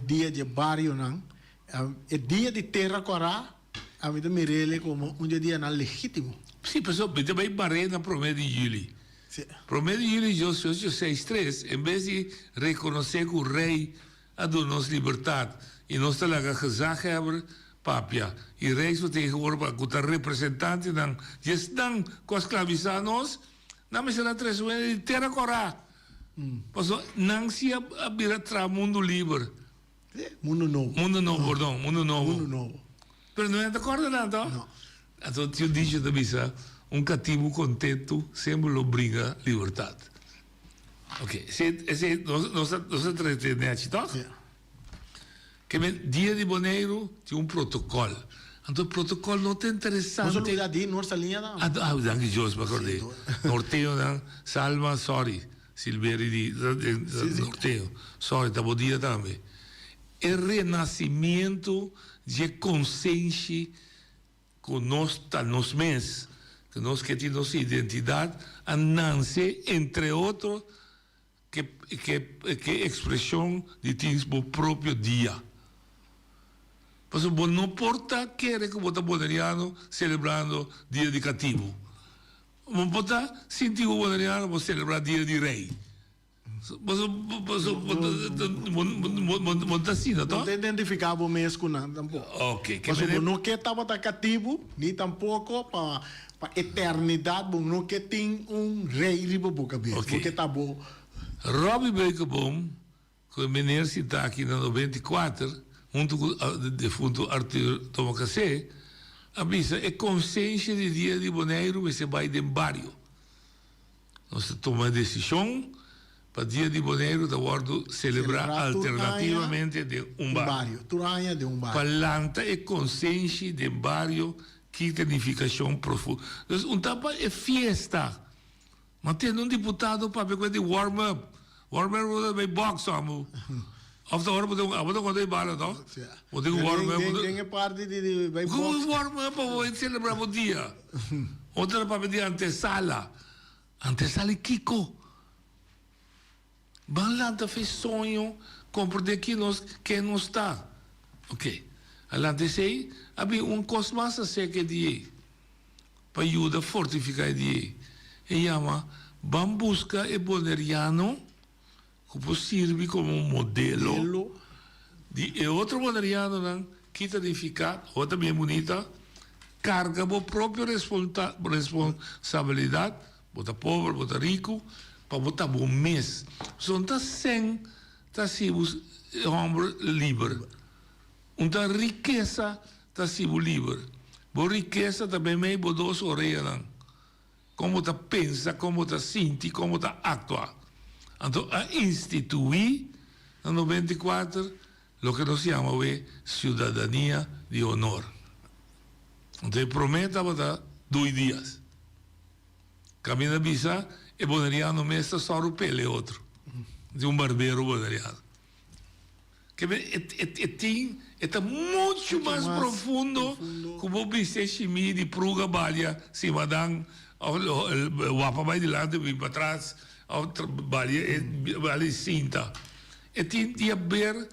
dia de barrio nan. É dia de terra corra. A mim me rele como dia na legítimo. Sim, pessoal, também barrei na promessa de julho. Promessa de julho de 1863, em vez de reconhecer que o rei a nos liberdade e nós está lá gezag hebben, papia, e reis vertegenwoordiger, que o representante dan, dan com escravizados, não me será três de terra corá. Passou, não se abrirá tra mundo livre. Mundo novo. Mundo novo, perdão, mundo novo. Mundo novo. Pero não é de acordo, não? Não. Então, eu disse da missa, cativo contento sempre obriga liberdade. Ok, nós tratamos, toch? Que dia de Boneiro tinha protocolo. Então, o protocolo não é interessante. Mas não de nossa linha não. Dank je, Jos, me acordei. Norteo, dan, Salma, sorry. Silveri di Norteo. Sorry, tá bom dia também. É renascimento de consciência que nós nos mês, que nós que temos nossa identidade, a nascer, entre outros, que expressão de tins o próprio dia. Porque não importa que você boneriano celebrando dia de cativo. Não importa sentir o boneriano vou celebrar dia de rei. Não identificava o mês com nada tampouco. Ok. Mas não que estava cativo, nem tampouco para eternidade, não que tem rei de boca aberta. Porque está bom. Robbie Beukeboom, que o meneer está aqui na 94, junto com o defunto Arthur Tomacacé, avisa, é consciência de dia de Boneiro, você vai de barrio. Nós tomamos a decisão para dia de Boneiro, da guardo celebrar alternativamente de barrio. Turanha de barrio. Palanta é consciência de barrio, que significação profunda. Então, tapa é fiesta. Mas tem deputado para pegar de warm-up. Warm-up bij box amo. Of de warm-up, wat ook wat bala toch? Wat ik warm-up. Tem parte de bij box. Como warm-up para celebrar o dia. Outra para pedir antesala. Antesala Kiko. Balanta fez sonho, compreender que não está. Ok. Alante sei, havia cosmasa seca de para ajudar a fortificar de e chama Bambusca e Boneriano, que serve como modelo. E outro Boneriano que significa, outra bem bonita, carga a própria responsabilidade, bota pobre, bota rico, para botar bom mês. Só está sem, está sendo homem livre. Uma riqueza está sendo livre. Boa riqueza também é boa duas orelhas. Como está pensa, como está sente, como está atua. Então, a instituir, no 94, o que nós chamamos de cidadania de honor. Então, promete para 2 dias. Caminha bisa, e boneriano mesmo só o pele outro. De barbeiro boneriano. Que é muito mais profundo como o bichechimi de pruga balha, se madang, o apa vai de lado e para trás, balha cinta. E tem de haver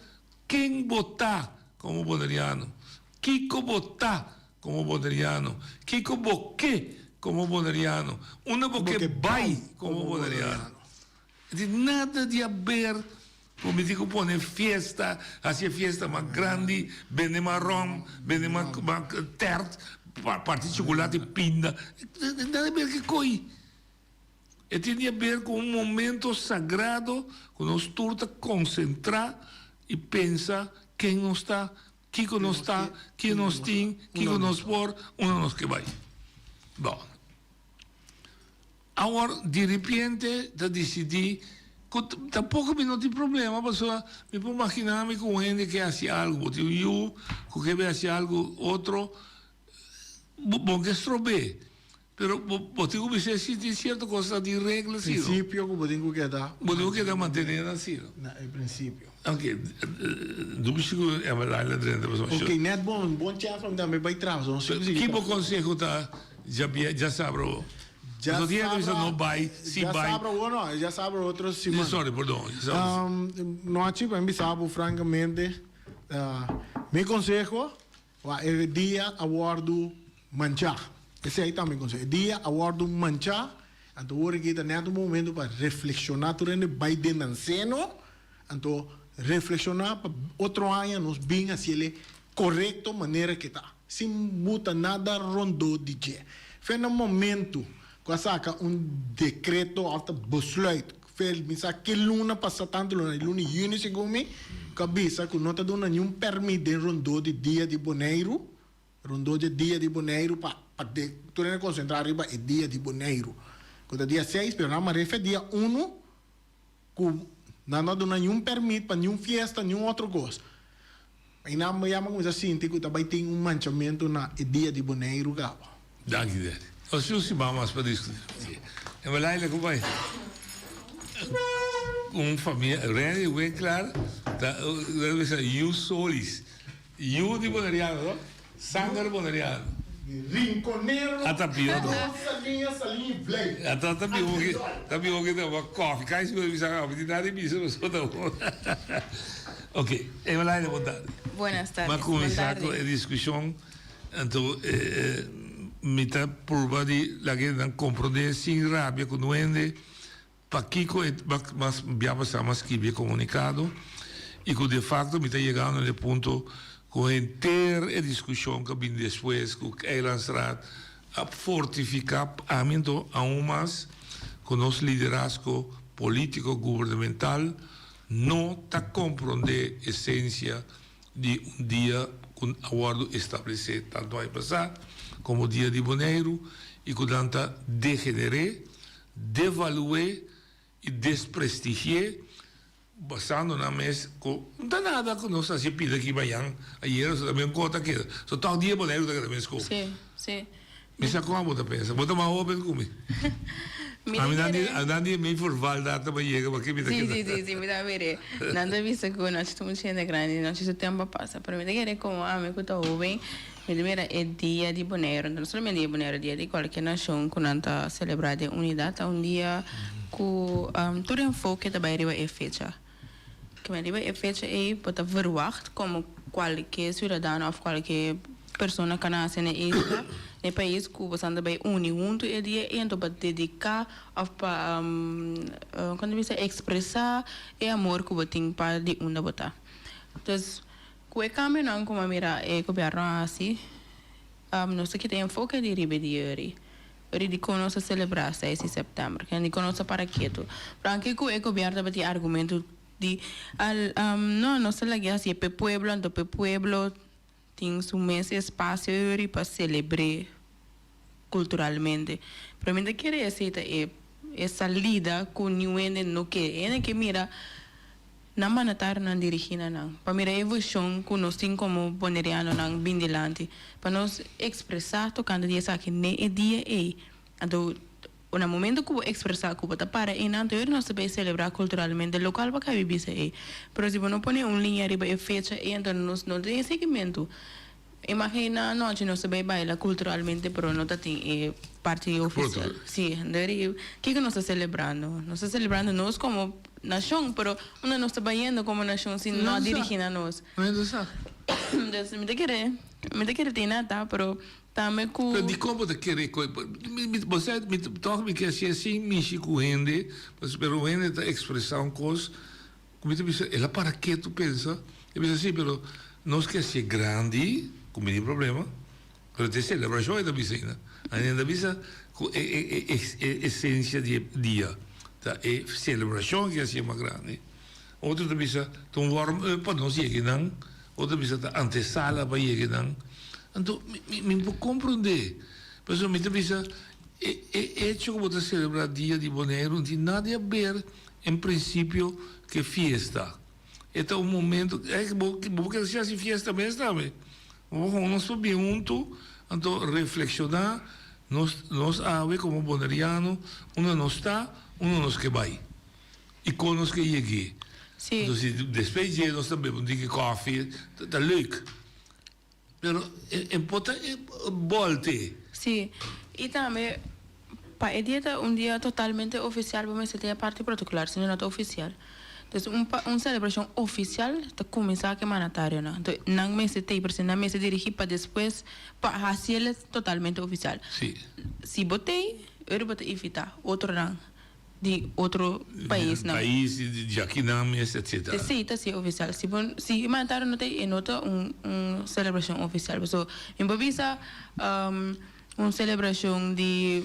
quem botar como boneriano, Kiko botar como boneriano, Kiko boque como boneriano, uma boque vai como boneriano. De nada de haver. Como digo, pone fiesta, hace fiesta más grande, vende más rom, vende más tert, parte de chocolate pinda. Nada a ver que coi. E tem a ver com momento sagrado, que nós turta concentrar e pensar quem não está, que não está, que nós tem, que nós por, onde nós que vai. Bom. Agora, de repente, eu decidi. Tampoco não tem problema, pessoa. Me puedo imaginar-me com gente que hace algo. Eu, que hace algo, outro, bom que estrobe. Pero, tenho que dizer se tem certa coisa de regras. Princípio, como tenho que dar. Tenho que dar manter assim. É princípio. Ok. Domingo é uma lá dentro. Ok, net bom chance também vai trás. Que bom conselho tá? Já sabe. Já Então, dia sabe, que não vai, se já vai. sabe uno, já sabe outros semana. Sorry, perdão. Não tipo, eu sabe francamente, meu conselho é dia abordo manchar. Esse aí também conselho. Dia abordo manchar. Então, agora que está nesse momento para reflexionar sobre o Biden anceno, então reflexionar para outro ano nos bem assim ele correto maneira que está. Sem botar nada rondo de dia. Foi no momento que saca decreto alta besluit. Foi misa que luna passa tanto luna junho segundo cabeça que não está dando nenhum permito de rondo de dia de boneiro, rondo de dia de boneiro para tu não concentrar riba é dia de boneiro. Quando dia 6, pero não me dia 1 que não dá nenhum permito para nenhum festa, nenhum outro coisa. E não me chama como assim, que também tem manchamento na dia de boneiro gaba. Dankjewel. Als u si mama's para discutir. En we leiden ook bij. Familie, René, we klaar. Dat we zijn you solis. You di Boneriano, no? Sanger Boneriano. Rinconero. Atapiodo. Salinha, vlei. Tapiodo que dá koffie. Kijk eens, we zeggen, we die naar die biesen, zo dat. Oké, en we leiden wat daar. Buenas tardes. Maar começar com a discussão, então, mita purba de la que dan compreender sin rabia com duende, para Kiko mas biaba samas que bem comunicado e que de facto mita chegando no ponto com inteira a discussão que vem depois com Eilandstraat a fortificar a mento aún mais com nosso liderazgo político governamental não está compreender a essência de dia com acordo estabelecido tanto aí passar como dia de boneiro e que tanta degeneré, devalué e desprestigié basando na mesa com não dá nada com nossa se pida aqui amanhã ayer só também conta que só tal dia boneiro da também escola sim me sacou a bota pensa bota mais open comigo a Nandi me forval data para chegar para que me Sim, me dá ver. Nada visto que nós estamos sendo grande, nós o tempo passa. Para mim, é como a mim que estou jovem, me lembra é dia de boneiro, não somente dia de boneiro, dia de qualquer nação que não está celebrada unidade, dia que todo enfoque também arriba é fecha. Que me arriba é fecha é para verwacht como qualquer cidadão ou qualquer pessoa que nasce na isla. No país que você anda bem junto e dia então para dedicar para quando você expressar o amor que você tem para de onde botar. Então, que caminho não como mira é governo assim, não sei que tem foco de rebelião. De conosco celebrar 6 de setembro, que de conosco para quieto. Para que o governo vai ter argumento de não sei lá que assim para pueblo, então para pueblo tem su mês espaço para celebrar culturalmente. Para mim, querer aceitar essa lida com ninguém não quer. É que mira, não manatar não dirigir não. Para mira a evolução que nós temos como boneriano não bem delante, para nós expressar tocando dia que nem é dia é. Então, no momento que expressar que você para e não ter nós também celebrar culturalmente local para que viver aí. Por se não põe linha arriba e fecha e então nós não tem seguimento. Imagina nós não sabemos bailar culturalmente, pero não tem parte oficial. Sim, o que nós estamos celebrando? Nós estamos celebrando nós como nação, pero não está indo como nação se não dirigir a nós. Então, me querer ter nada, pero também com de como te querer você me toca me que assim mishi com gente mas pero gente está expressando coisas como te diz ela para que tu pensa eu penso assim pero nós que ser grande como tem problema pero te celebração é da piscina ainda bisa essência de dia tá é celebração que é mais grande outro te bisa tão warm para nós ir não outro bisa tá antesala para ir não. Então, me può comprendere. Perché mi pensa, e ciò che potete celebrare dia di boneiro non tem nada a ver, in principio, che fiesta. È un momento, porque se hace fiesta mesmo, sabe? Nós subimos junto, então reflexionar, nós ave como boneriano, uno não está, uno não que vai. E com nós que cheguei. Sim. Então, depois de nós também, um dia coffee, tá leuk. Pero importa volte. Sim. E também Pa el día un día totalmente oficial, vamos a tener parte particular, sino no oficial. Entonces, una celebración oficial, te comienza a que mandatario, ¿no? Entonces, no me se te presenta, me se dirige para después, para hacerlo totalmente oficial. Sí. Si botei, eu vou invitar outro rang de outro país, não. País, de aqui não, etc. Sim, está sim oficial. Se mandatario não tem, nota celebração oficial. So, em Bobisa, uma celebração de,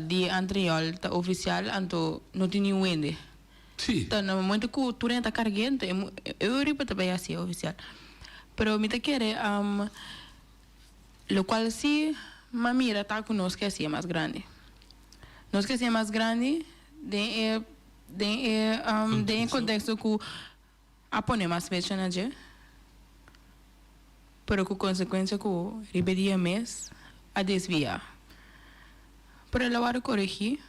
de anterior, tá oficial, então não tem nenhum ende. Sim. Então, no momento que o turno está carregando, eu repito também assim oficial. Pero me te quer, lo cual sí, mira está conosco que assim é mais grande. Nós que assim é mais grande, de contexto que a pone mais fecha na dia, pero com consequência que o rebeldia mês a desviar. Para ela corrigir,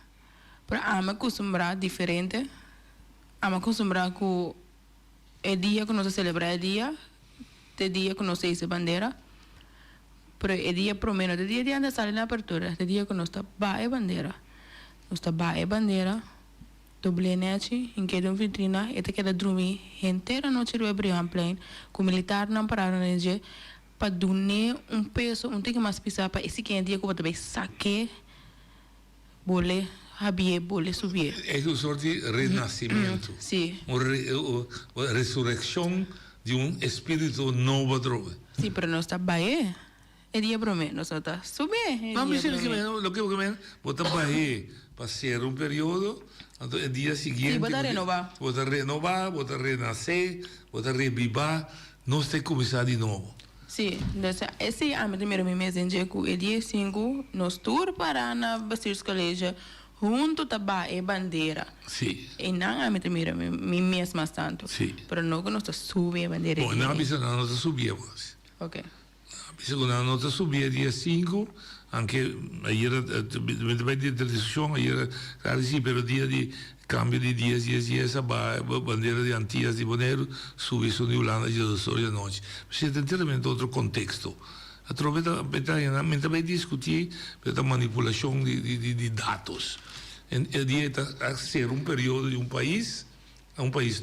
para a me acostumbrar diferente, a me acostumbrar com o dia que nós celebramos o dia que nós se bandeira, pero o dia primeiro, o dia de antes sair na abertura, o dia que nós está bae bandeira, nós está bae bandeira, doble nete, em que de vitrina, e te queda dormir inteira noite do Abraham Plain, com militar não pararam no dia, para donar peso, tem que mais pisar para esse que é dia que eu também saque, bole, habie, bole, subir. É uma sorte de renascimento. Sim. Uma ressurreição de espírito novo droga. Sim, pero não está bae. É dia para mim, nós está subir. Não, mas o que eu bota bae para ser período, então o dia seguinte. Sim, bota renovar. Bota renascer, bota revivar, nós temos que começar de novo. Sim, esse é o primeiro mês em que o dia 5 nós tour para na Basir Colégio junto taba e bandeira. Sim. E não é o primeiro mês mais tanto. Sim. Pero não que nós subir a bandeira. Bom, não avisa nós subíamos. Ok. Avisa nós subia dia 5, anche ieri di televisione ieri sì, però dia di cambio di dias a bandeira de Antillas de Bonaire subi su di Holanda e da storia noite. C'è interamente outro contexto. A trovata mentre vai discutir per manipolazione di dados. E dieta a ser período de país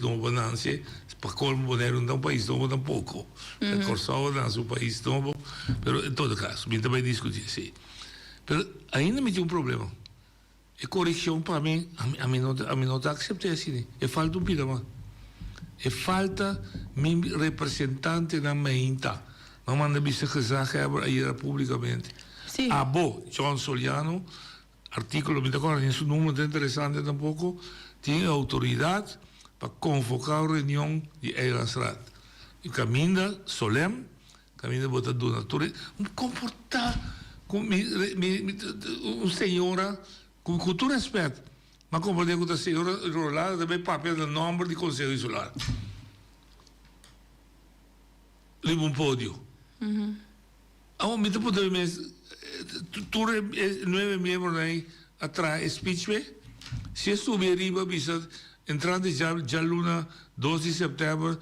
novo nasce, para colmo Bonaire não é país novo tampouco. É Corsol nasce país novo, pero em todo caso, mentre vai discutir, sim. Pero ainda me tem problema. E correção para mim, a mim não está aceitar assim. É falta pirama. É falta meu representante na meinta. Não manda bisa gezag hebben hier publicamente. Sim. Abo, John Soliano, artículo, me acordo, em seu número interessante tampouco, tem autoridade para convocar a reunião de Eilandsraad. E caminha solene, caminha botar donatori, comportar com uma senhora com todo respeito, mas comportar com a senhora enrolada também papel do nome de Conselho Insular. Leva pódio. A um momento podemos tu 9 membros aí atrás speech se subir arriba bisa entrando já luna 12 de setembro,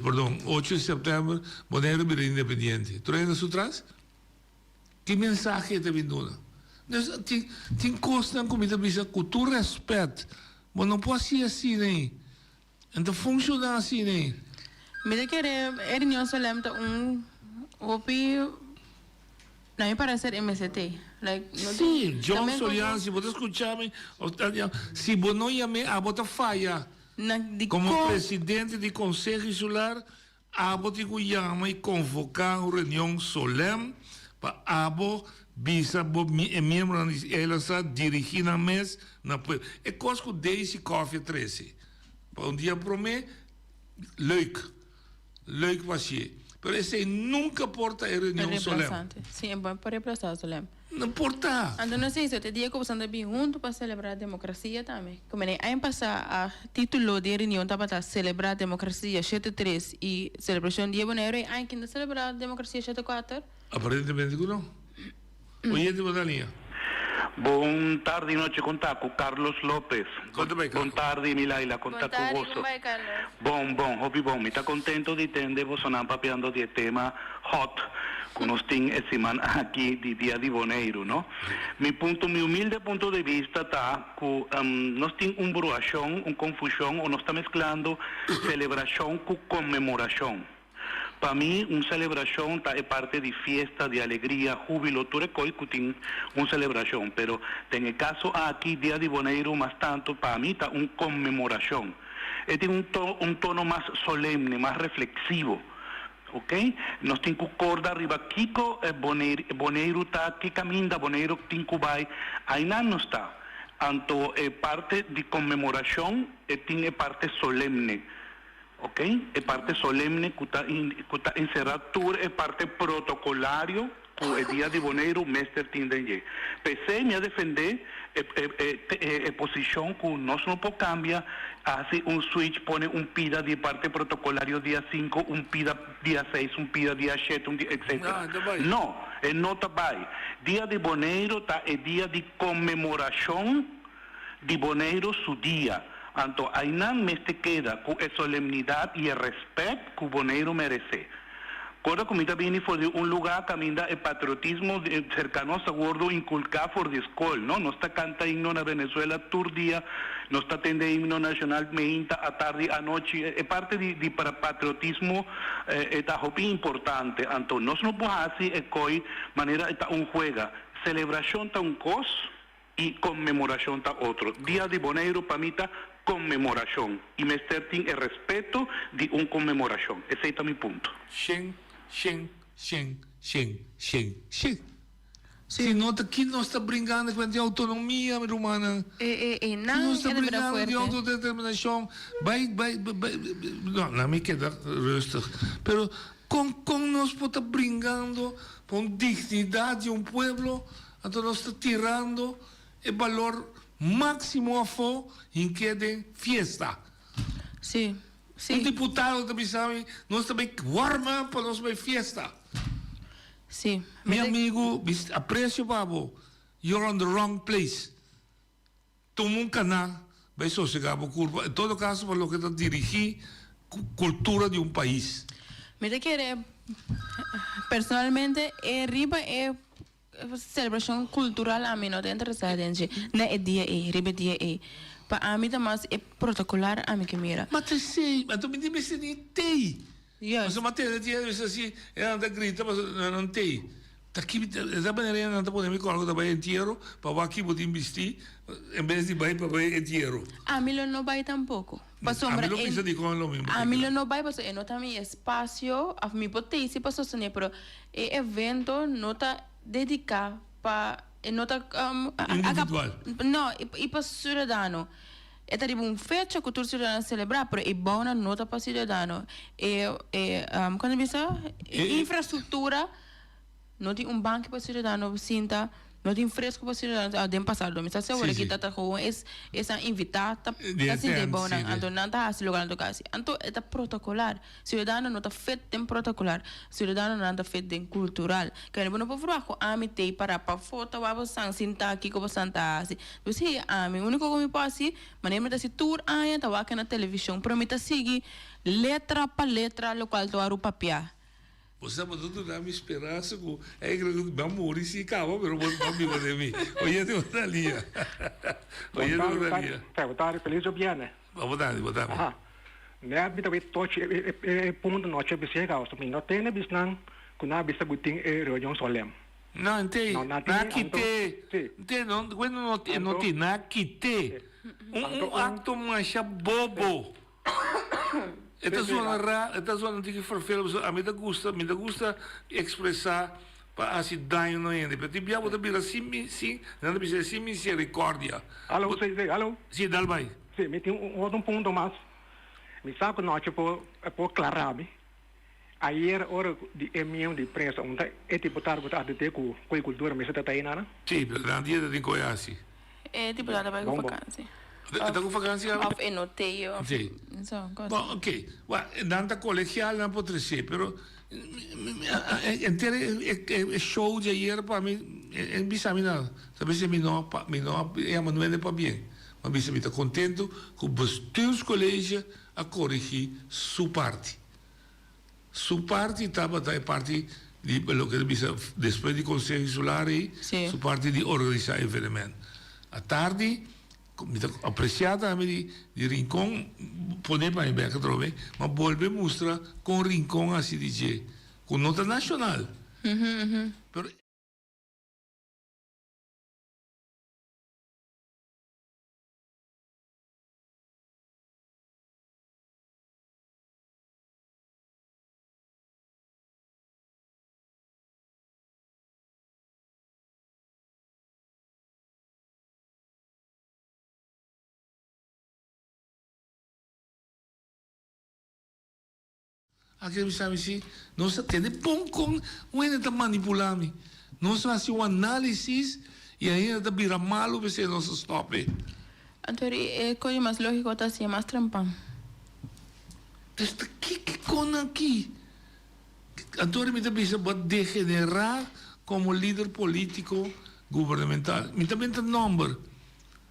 perdão, 8 de setembro, Bonaire vira independente. Tu ainda atrás? Que mensagem te vindo? Tem coisa na comida bisa com tu respeito, mas não pode ser assim nem. Então funciona assim nem. Me querer reunião solene opi não me parece MST. Sim, John Soliano, se você escutar-me, se você não chame, a bota falha. Como presidente do Conselho Insular, a bota chama e convocar uma reunião solene para a bota bisa membro da Eilandsraad dirigir a mesa na é coisa que desde Coffee 13. Para dia para mim, leuk vai ser. Pero esse nunca porta a reunião solene. Sim, é bom para reemplazar solene. Não porta. Então, não sei se o dia que você anda bem junto para celebrar a democracia também. Como é aí passar a título de reunião para celebrar a democracia 73 e celebração de Bonaire, aí que celebrar a democracia 74? Aparentemente não. Oye, de Bonalinha. Bom tarde e noite, contar com Carlos Lopes. Bom tarde, Milaila, contar com você. Bom, hobby bom. Me está contento de entender você não papeando de tema hot. Nos tiene semana aquí de Día de Boneiro, ¿no? Mi humilde punto de vista está que nos tiene una bruación, una confusión, o nos está mezclando celebración con conmemoración. Para mí, una celebración es parte de fiesta, de alegría, júbilo, tú tiene una celebración, pero en el caso aquí, Día de Boneiro, más tanto, para mí está una conmemoración. Tiene un tono más solemne, más reflexivo. ¿Ok? Nos tengo corda arriba, Kiko Boneiro está aquí caminda, Boneiro tincubai, ahí no está. Anto parte de conmemoración, tiene parte solemne. ¿Ok? Es parte solemne que está encerrado, es parte protocolario, el Día de Boneiro, Mester Tindenye. PC me a defender posición que no puede cambiar, hace un switch, pone un pida de parte protocolario día 5, un pida día 6, un pida día 7, etc. No, no está ahí. Día de Boneiro está el día de conmemoración de Boneiro su día. Anto, ahí no me queda con la solemnidad y el respeto que Boneiro merece. Cuando comida viene de un lugar, camina el patriotismo cercano a gordo inculcar por la escuela, ¿no? No está canta himno en Venezuela todo día, no está tende himno nacional meinta a tarde, a noche, es parte de patriotismo está importante. Entonces, no puede hacer de manera está un juega, celebración está un cos y conmemoración está otro. Día de Boneiro para mí está conmemoración y me tiene el respeto de una conmemoración. Ese es mi punto. Shen. Sim, nota aqui nós está brincando com a autonomia, minha irmã. Nós está brincando de autodeterminação. Não, não me queda rustig. Pero com nós está brincando com dignidade de pueblo, então nós está tirando o valor máximo a fo em que de fiesta. Sim. Um deputado também sabe, nós também warma para nós ver fiesta. Sim. Meu amigo, aprecio, babo. You're on the wrong place. Tu nunca vai sossegar por curva. Em todo caso, para lo que te dirigir cultura de um país. Mira que personalmente, riba é celebração cultural a mim não tem interessado em não é dia riba dia para mim também é protocolar a mim que mira. Mas tu sei, mas tu me disse nem tem. Mas uma matéria de assim, ela grita, mas não tem. Aqui da maneira não podemos colocar também inteiro para aqui poder investir em vez de vai para vai inteiro. A mim não vai tampouco. A mim não pensa de como lo mesmo. A mim não vai, porque não tem espaço, a mim potência para sostener, pero é evento não tá dedicado para nota individual. Não, e para cidadão. É tipo fecha que todo cidadão celebrar, mas é bom na nota para cidadão. Quando pensa infraestrutura, não tem banco para cidadão sinta, não tem fresco para cidadão. Dem passado, mas se agora que tá com essa invitada, assim de bom, então não tá assim lugar no caso. Então é protocolar. Cidadão não tá feito tem protocolar. Cidadão não tá feito tem cultural. Que não pode falar com a mim tem para foto, vai sang sinta aqui como santa assim. Você a mim único que me passa, maneira de se tour aí tá aqui na televisão, prometa seguir letra para letra local do aru papel. Você está mandando dar minha esperança com é que vamos morrer se calma, mas não vamos de mim. Hoje tem outra linha. Hoje tem outra linha. Boa tarde, feliz dia, boa tarde. Aha. Né, me também toque ponto noite é bem legal, também não tem bis não, quando a bisa buting reunião solemne. Não tem. Aqui tem, não, quando não tem, aqui tem. Acto mais bobo. Esta zona tem que vervelhen. A mim me gusta expressar para assim daño no ainda. Pero tipo, vou ter assim, não precisa assim misericórdia. Alô, alô. Sim, dá bem. Sim, me tem outro ponto mais. Me sabe que nós por clarar, ayer hora de emissão de imprensa, onde é deputado que está de ter com a cultura, mas está aí nada? Sim, pero na dia de Goiás. É deputado vai com vacância. Está com vacância? Of enoteio. Sim. Bom, ok. Não está colegial, não pode ser, pero o show de ayer para mim, não bisa nada. Talvez me não é para bem. Mas bisa me está contento com os teus colégios a corrigir sua parte. Sua parte estava da parte lo que dice, después del Consejo Insular, su parte de organizar eventos. A tarde, apreciada di Rincón, poner para el beca trove, ma vuelve a mostrar con Rincón así dice, con nota nacional. Pero aquele sabe assim, nós temos bom com o ainda está manipulando, nós fazemos uma análise e ainda está vira malo você não se stop. Então é coisa mais lógica tá assim mais trampão. Então que com aqui, então me está pensando degenerar como líder político governamental, me está pensando number,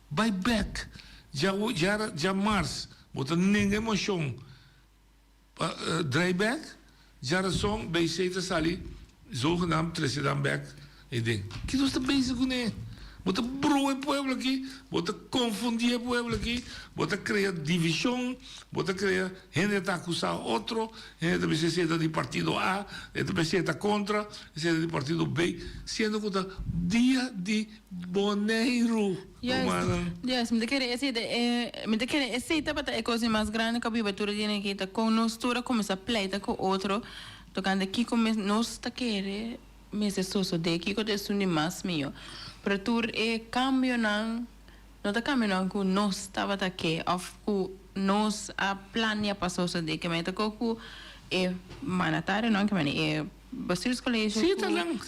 by back, já março, botar ninguém emoção. Drijback, Jarasong, bij Zeta Sali, zogenaamd Tresidamback. Ik denk, que nós estamos bezig com ele. Bota broer o pueblo aqui, bota confundir o pueblo aqui, bota criar divisão, bota criar gente está acusando outro, gente também se senta de partido A, gente também se senta contra, se senta de partido B, sendo que está dia de boneiro. Yes, me querer esse para a coisa mais grande que a bibatura de que está com nós toda começa a pleita com outro, tocando aqui como nós está querer, mas é só de aqui que eu tenho mais meu. Para tu cambio não está cambiando com nós estava aqui, ou nós a planear para só de que me tocou com manatário não que me Basilis Colégio,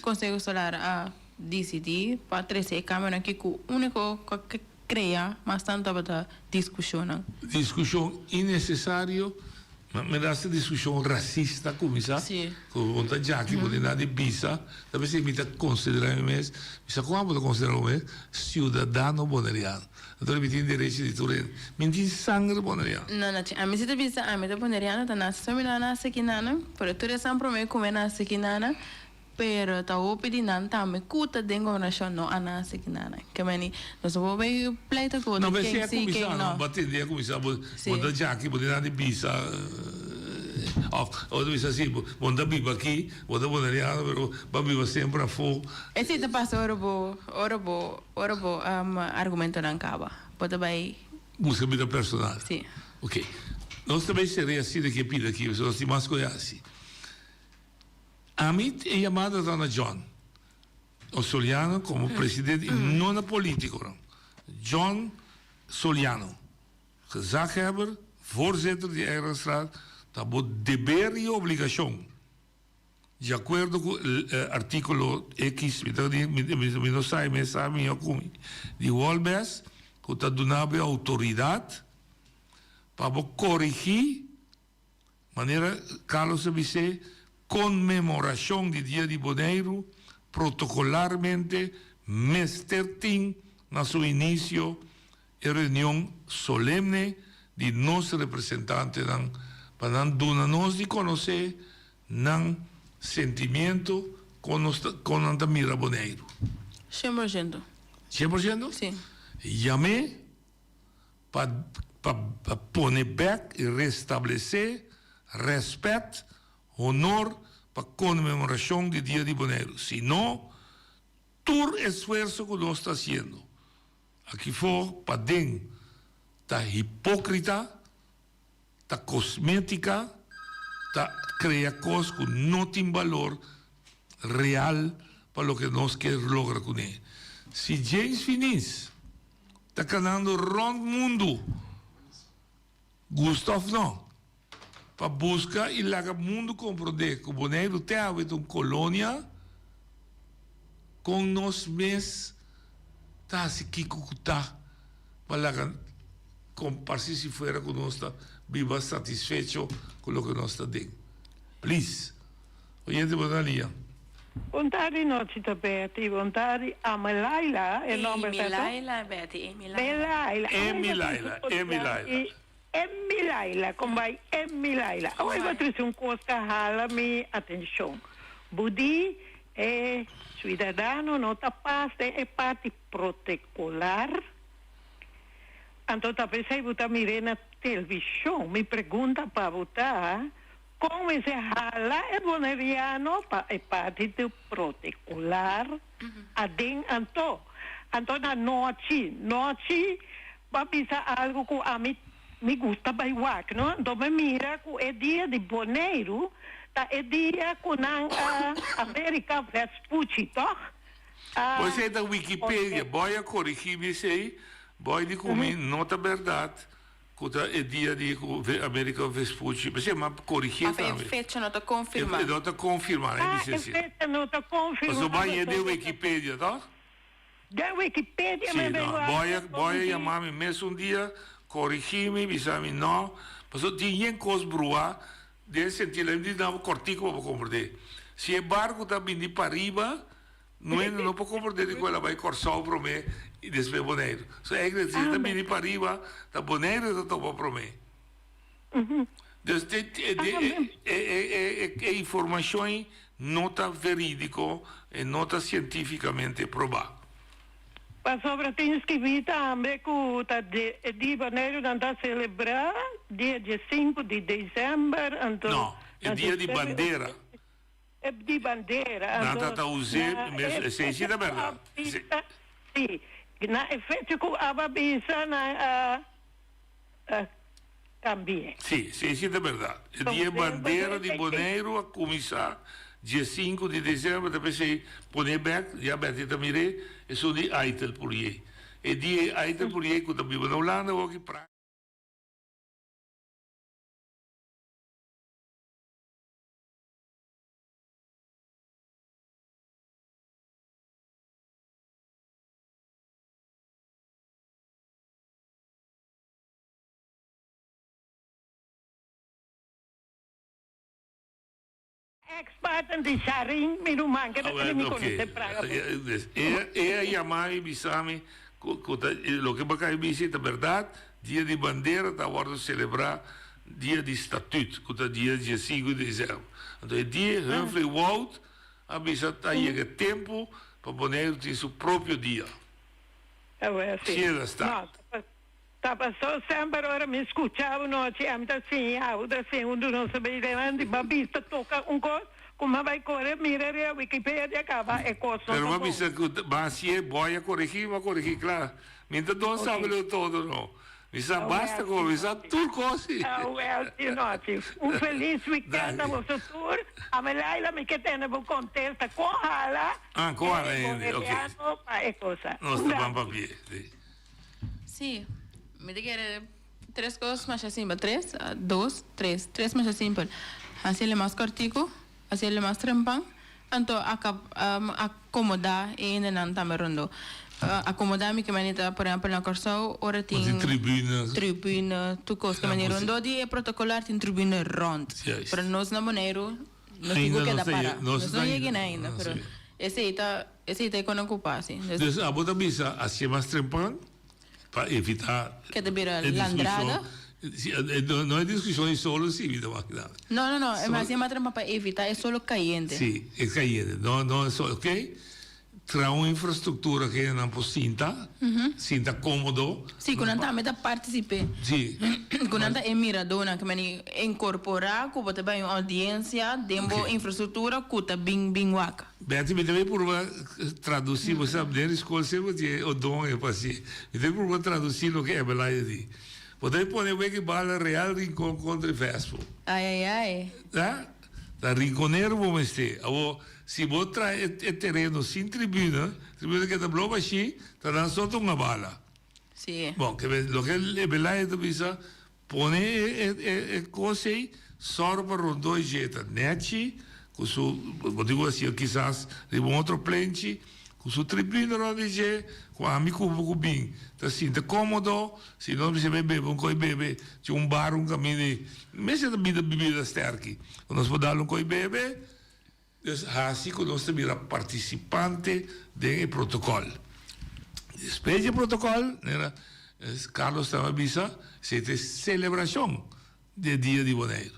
Conselho Solar a decidir para trazer cambio aqui com o único que cria, mas tanto para discussão. Discussão innecessário. Me dá essa discussão racista, como isso? Sim. Com o Jackie, por nada de bisa, talvez se me considerar mesmo, bisa como eu considero mesmo, cidadão boneriano. Então me tem direito de tudo, me tem sangue boneriano. Não, a mim se te bisa, a mim te boneriano, tá nasce me na nasce aqui nana, por tudo é sempre me comer nasce aqui nana, pero tá o pedir nana, tá me cuta dengo na show não a nasce aqui nana, que mani, nós vamos ver pleita com não, mas se é comissão, não, bater dia comissão, bota Jackie, por nada de bisa. Ou diz assim, vou dar biba aqui, vou dar boneriano, pero vai biba sempre a fogo. Esse te passa ora bo argumento não acaba. Pode vai. Música vida personal. Sim. Ok. Nós também seria assim de que pida aqui, nós temos mais coisas assim. A mim é chamada Dona John, o Soliano como presidente, não é político, não. John Soliano, gezaghebber, voorzitter de Eigenstraat. Tabo deber e obrigação. De acordo com o artículo X, me não sai, me sabe, de Wolbes, que está dando autoridade para corrigir, maneira, Carlos Sebise, comemoração de Dia de Boneiro, protocolarmente, mês 13, na seu início, e reunião solene de nossos representantes para nos de conhecer não sentimento com a mira boneiro. 100%. 100%? Sim. Chamei para pôr back e restabelecer respeito, honor para comemoração do Dia de Boneiro. Se não, todo esforço que nós estamos fazendo aqui fora, para dentro, está hipócrita, está cosmética, está cria coisas que não tem valor real para o que nós queremos lograr com ele. Se James Finis está ganhando round mundo, Gustav não, para buscar e lá o mundo compreender que o boneiro tem a ver com colônia, com nós mesmos, está assim que está, para compartilhar se fora com nós, viva satisfeito com o que nós está dentro. Please. Oyente, buona dia. Bontari noite da Betty, bontari a Melaila, é nome certo? Melaila, Betty, Melaila. Melaila, como vai? Melaila. Oi, vou trazer coisa que hala minha atenção. Budi ciudadano nota paz é parte protocolar. Então talvez você botar mire na televisão, me pergunta para botar como se hala é boneriano para é parte do protocolar. Adem então na noite vai pensar algo que a mim me gusta baiuac, não? Então me mira que é dia de Boneiro, tá é dia que na América Vespucci, toch? Você é da Wikipedia, boia corrigir isso aí, boia de comer, nota verdade, que é dia de América Vespucci, você mas corrigir também. A fecha não está confirmada. Não está confirmada, é isso assim. A fecha não está confirmada. Mas o banho é de Wikipedia, tá? Da Wikipedia, sim, não, boia chamar-me mesmo dia, corrigir-me, avisar-me, não, mas eu tinha coisa brua, de sentir, eu não cortico para compreender. Se é barco está vindo para arriba, não pode compreender que ela vai cortar para mim e depois Boneiro. Se é que está vindo para arriba, está Boneiro está para mim. É informação não está verídico e não está cientificamente provada. Mas sobre tens que vir também que o dia Boneiro não está a celebrar dia 5 de dezembro. Então, não, é dia de bandeira. É de bandeira. Não está a usar, mas é isso da verdade. Sim, na efeito que a babisa na cambia. Sim, é isso da verdade. É dia bandeira de Boneiro a começar dia 5 de dezembro, depois se põe back, já bete também, é só de Aitel por aí. É dia Aitel por aí que eu vivo na Holanda, ou aqui para. Expert de Sharing, me não manca, não me conhece praga. É chamar e bisame, lo que vai cair visita, verdade, dia de bandeira, está agora celebrar dia de estatuto, que é dia 5 de dezembro. Então, é dia, Humphrey Ward, a bisa está chega tempo para Boneiro ter seu próprio dia. Sim, está. Estava só sempre, ora me escutava, não tinha assim, segundo não sabia de babista toca coisa, como vai correr, mira a Wikipedia, acaba, é coisa. Pero uma bisa que vai ser boia corrigir, claro. Mientras não sabe o todo, não. Bisa basta com bisa tudo coisa. Feliz weekend a você tour. A Melaila me que tem no contexto, corrala. Corrala, ok. É coisa. Nós estamos para ver. Sim. Me diga três coisas mais simples. Três mais simples. Assim é mais cortico, assim é mais trempang. Então, acomodar e ainda não está merondo. Acomodar-me que maneira, por exemplo, na Corsão, ora tem tribuna, tu coisa que maneira rondo, e protocolar tem tribuna rondo. Para nós na Boneiro, não fico que dá para. Nós não chegamos ainda, mas esse aí está com ocupar, sim. Então, a boa bisa, assim é mais trempang. Para evitar que te vira landrada. Não é discussão solo sim, vida máquina. Não, mas é mais para evitar é solo caiente. Sim, é caiente. Não é só, ok? Tra uma infraestrutura que não sinta, sinta cômodo. Sim, quando anda a participar. Sim. Quando anda é miradona que me incorporar, que botar bem audiência, demo infraestrutura, que tá bem waka. Bem, me também por traduzir, você sabe, dentro da escola sempre o dom é para si. Me também por traduzir o que é bela aí. Poder pôr o que bala real rincon contra o Vespo. Ai. Da rinconeiro vamos ter. Se você traz terreno sem tribuna que está bloco assim, está dando só uma bala. Sim. Bom, que o que é bela é que pone coisa aí, só para rondar e jeita. Nete, com su, digo assim, quizás, de um outro plente, com sua tribuna onde com amigo bem, tá assim, tá cômodo, se não você bebe, bebe, tinha bar, caminho, mas é da bebida sterk. Nós podemos dar bebe, assim que nós também participante do protocolo. Depois do protocolo, Carlos estava avisando, se celebração do dia de Boneiro.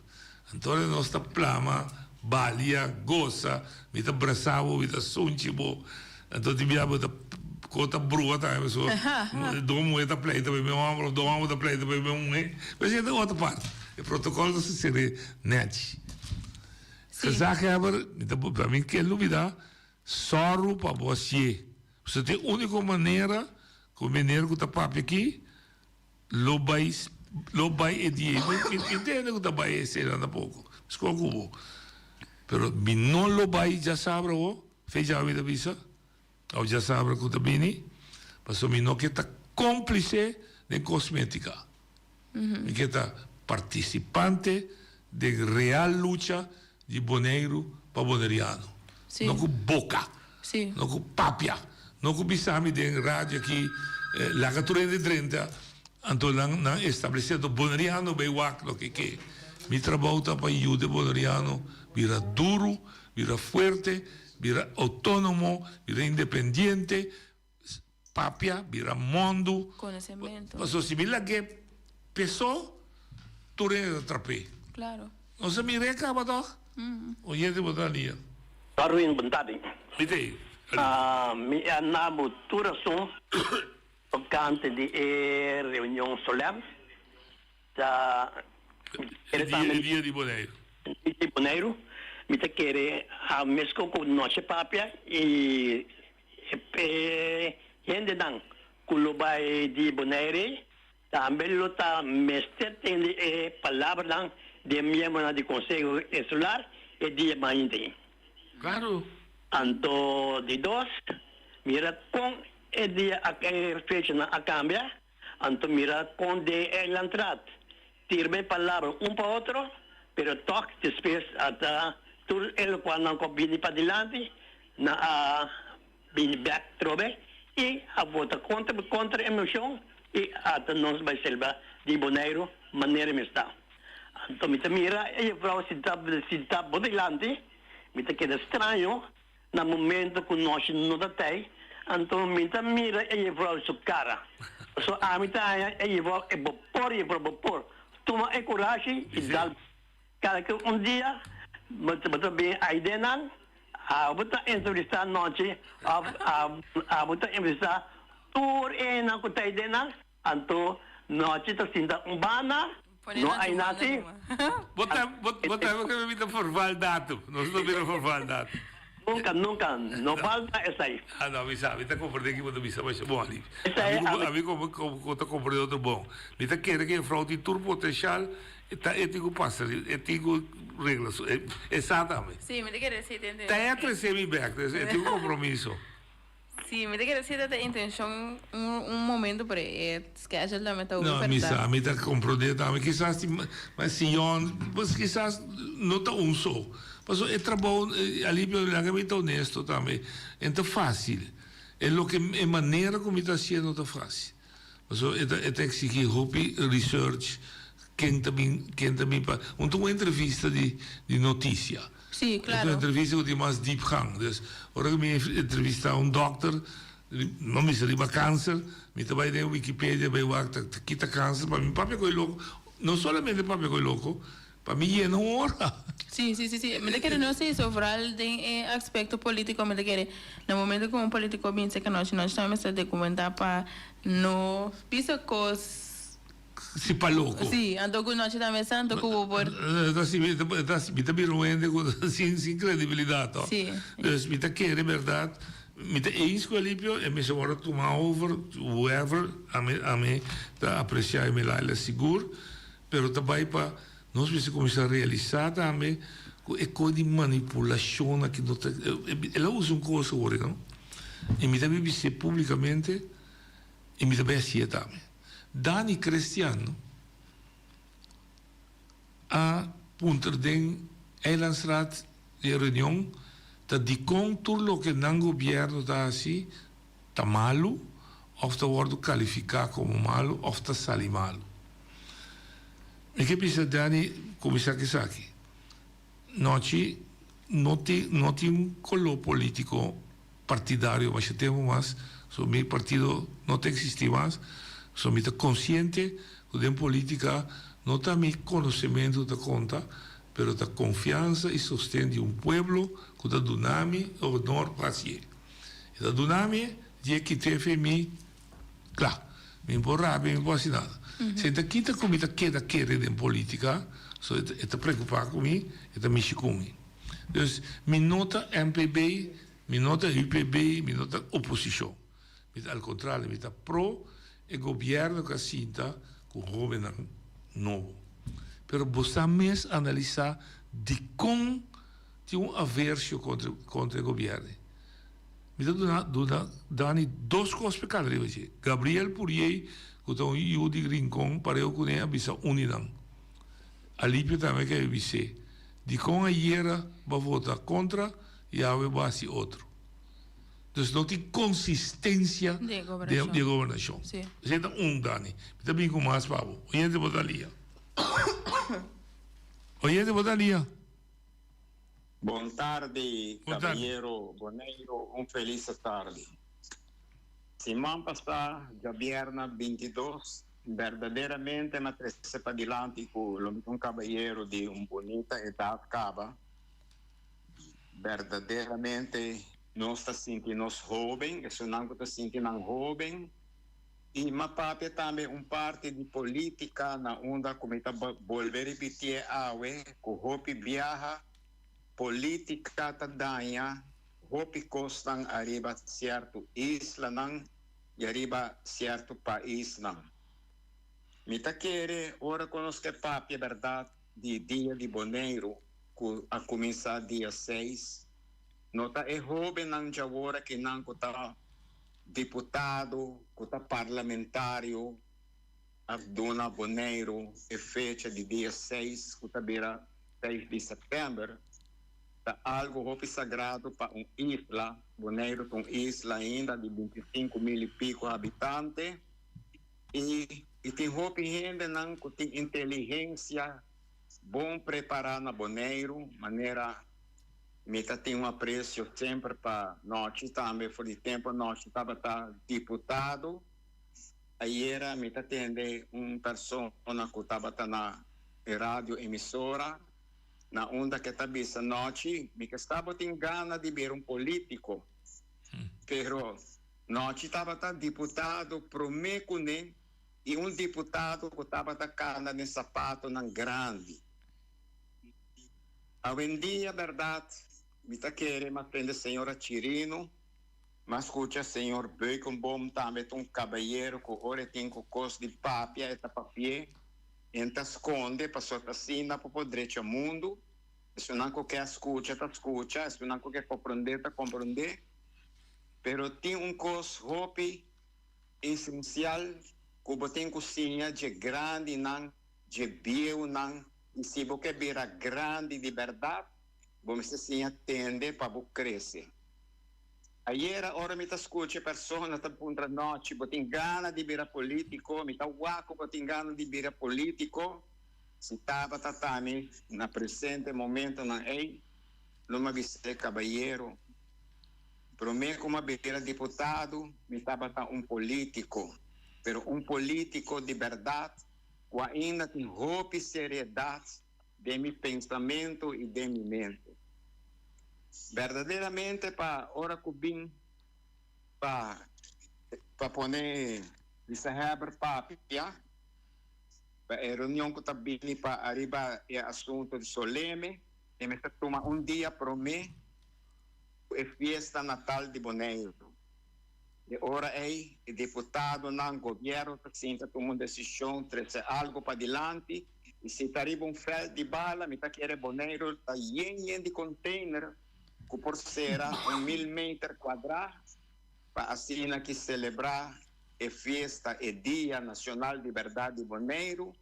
Então, nós estamos plama balia, goza, mita brasavo, mita sunchibo. Então tinha muita conta brua também, so domo eta pleita para meu ombro, domo eta pleita para meu mãe. Mas é da outra parte. O protocolo não se seria net. Se zaken hebben, para mim que é dúvida, sorro para você. Você tem a única maneira que o mineiro que está papo aqui, lo vai é dia. Entende que está vai ser anda pouco. Escolho. Pero mi não lo vai já sabe o, fez já a vida visa, ou já sabe que está bem, mas o mi não que está cúmplice de cosmética, e que está participante de real luta de boneiro para boneriano. Sim. Não com boca, Sim. não com papia, não com bisami de rádio aqui, lá que 30, então não estabelecendo boneriano bem wak lo que mi trabalho para ajudar boneriano vira duro, vira fuerte, vira autónomo, vira independiente, papia, vira mundo. Conhecimento. Mas se mira que pesou, tu atrapei. Claro. Não se mira que acaba o gente botar ali. Darwin Bentari. Mitei. Mi anamo turação tocante de reunião solemne da dia de Boneiro. De Boneiro, me te querer a mesco com nossa papia e gente dan culubai de Boneiro também luta mestre tem palavra de membro do Conselho Insular e de Mainte. Claro. Anto de dos, mira com e de a fecha a cambia, anto mira com de entrada. Tirbe palavra para outro, pero toque después hasta tu el cuando não vini para adelante, na vini back trobe e a vota contra emoção e até nós vai ser de Boneiro maneira está. Anto mira e vrouw se tá por delante, mita queda estranho na momento que nós não datei, então mira e vrouw su cara. So a mita e vrouw e vapor. Toma e coragem e dá. Cara que dia, betul bem a ideia betul entrevistar noite, betul entrevistar tour na kota ideia, então noite tá sinta bana. No hay nada. Bota que me formal dato. Não estou vendo formal dato. Nunca. Não falta essa aí. Não, me sabe. Está compreendendo que você me sabe. Bom, ali. Amigo, como está compreendendo outro bom. Me está querendo que a fraude tur potencial está ético passa, ético regras. Exatamente. Sim, me quer dizer, entende? Está atrás semi-back, ético compromisso. Sim, me quer dizer da intenção momento para schedule da meta não, me está compreendendo também. Quizás, mas sim, mas quizás não está só. Mas é trabalho, ali pelo está honesto também. Então fácil. É o que é maneira como está sendo está fácil. Mas é exigir hobby research, quem também uma entrevista de notícia. Sim, claro. Uma entrevista que tem mais diepgang. Dus, agora que me entrevista doctor, não me saliva câncer, me trabalha na Wikipedia, vai lá, quita câncer, para mim, papai coi louco. Não somente papai coi louco, para mim é uma hora. Sim. Me quer não sei sobre o aspecto político, me quer no momento como político bem sei que nós estamos a documentar para não pisa coisas si pa loco. Sì, ando con noi da mesando con por. Mi ta biruende sin credibilidad. Sì. Dus mi ta quere verdad. Mi ta eens qualipio e mi se ora tomar over whoever a me ta apreciar me la seguro, pero também para nós precisa começar a realizar também é coisa de manipulação aqui não tá, ela usa coisa agora, não? E me deve dizer publicamente e me deve assim também. Dani Cristiano a punter den Eilandsraad de reunião dat die contour lo que não governo tá assim tá malo of tá wordt qualificado como malo of tá sali malo. E que pensa Dani começar que aqui noite não tem um colo político partidário mas temos mais so meu partido não tem existir mais. Sou muito consciente que em política não está meu conhecimento da conta, pero da confiança e sostém de pueblo que da dunami honor pasie. E da dunami dia que teve mi, claro, me imporrabe, me posso nada. Se da quita comida queda querer em política, so é preocupar comigo, é mexer comigo. Dus mi nota MPB, mi nota UPB, mi nota oposição. Al contrário, mi nota pro e governo que sinta com jovem novo. Pero você mesmo analisar de como tem aversão contra o governo. Me dá Dani duas coisas para cada vez. Gabriel Purier, que está um de Rincón, para eu conhecer a bisa unidade. Alípio também que é vice. De como a Iera vai votar contra e a vai ser outro. Então não tem consistência de governação. Você está Dani. Está bem com mais, Pablo. Oyente votaria. Oyente votaria. Boa tarde, caballero Boneiro, feliz tarde. Semana passada, dia viernes 22, verdadeiramente me trouxe para diante com caballero de bonita idade acaba. Verdadeiramente, nós está sentindo jovem, isso não está sentindo jovem. E ma papia também parte de política na onda como está volver repetir awe, com hopi viaja política tadanha, hopi costan arriba certo isla nang e arriba certo país nang. Mita quere ora conosce papia verdade de dia de Boneiro, a começar dia 6. Nota é jovem nang jawora que nang kota deputado, kota parlamentário, Abduna Boneiro, é fecha de dia 6, kota beira 6 de setembro. Algo roupa sagrado para isla, Boneiro com isla ainda de 25 mil e pico habitantes, e tem roupa ainda não tem inteligência bom preparar na Boneiro, maneira meta tem um apreço sempre para nós também, por tempo nós estava deputado, aí era meta tende pessoa que estava na rádio emissora. Na onda que tabisa noite, me que estava tem gana de ver político, pero noite estava deputado promeco né e deputado que estava cana de sapato nan grande. A vendia verdade, me tá querendo aprender senhora Chirino, mas escuta senhor Beukenboom também caballero que ora tem com cos de papia e papie. Enta esconde, passou a assina para poder ao mundo. Se não quer escuta, se não quer compreender. Pero tem coisa hopi essencial que tem cozinha de grande não, de bio não, e se você vira grande de verdade, você se atende para você crescer. Ayer, ora me escuta pessoa está punta noite, tem gana de virar político, me está guaco, tem gana de virar político, se estava tatami na presente momento na ei, não me avise caballero, prometo como virar deputado, me estava político, pero político de verdade, que ainda tem roupa e seriedade de meu pensamento e de minha mente. Verdadeiramente para ora que vim para poner desaheber papia para a reunião que está vindo para arriba é assunto de solene e me está tomando dia para mim é festa natal de Boneiro e ora é deputado no governo que se está tomando decisão trazer algo para adiante e se está arriba fel de bala me está querendo Boneiro está yen de container que por ser 1.000 metros quadrados, para assim que celebrar a festa, o Dia Nacional de Verdade de Boneiro,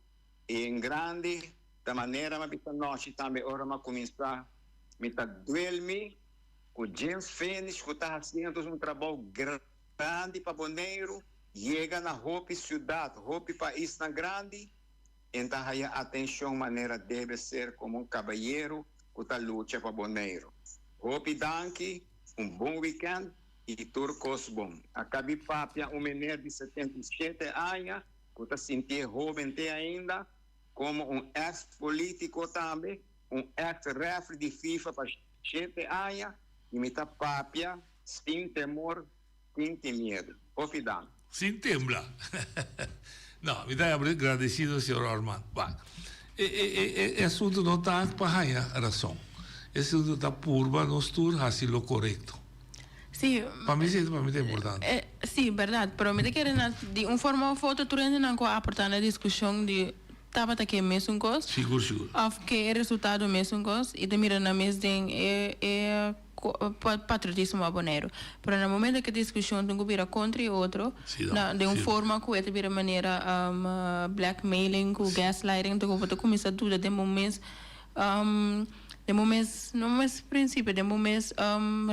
e em grande, da maneira que nós também ora começar, me está doendo, o James Fênix, que está fazendo trabalho grande para Boneiro, chega na roupa cidade, roupa país na grande, então a atenção maneira deve ser como caballero que está luta para Boneiro. Hopi danki, bom weekend e turcos bom. Acabei papia menino de 77 anos, que está sentindo jovem ainda, como ex-político também, ex-refri de FIFA para gente aia, e me papia, sem temor, sem medo. Ofidão. Sin tembla. No, me dá agradecido, senhor Armando. É assunto não está para a razão. Esse assunto está purba, não está assim lo correto. Sí. Para mí sí es importante. Sí, verdad. Pero me quiere de un forma foto tu rende não aportar na discussão de tava que mesmo cos. Seguro. Of que resultado mesmo cos e de mira na mes den patriotismo abonero. Pero no momento que a discussão tem que vir contra o outro, de uma forma que é de maneira blackmailing, com gaslighting, tem que começar tudo de momento de momento princípio de momento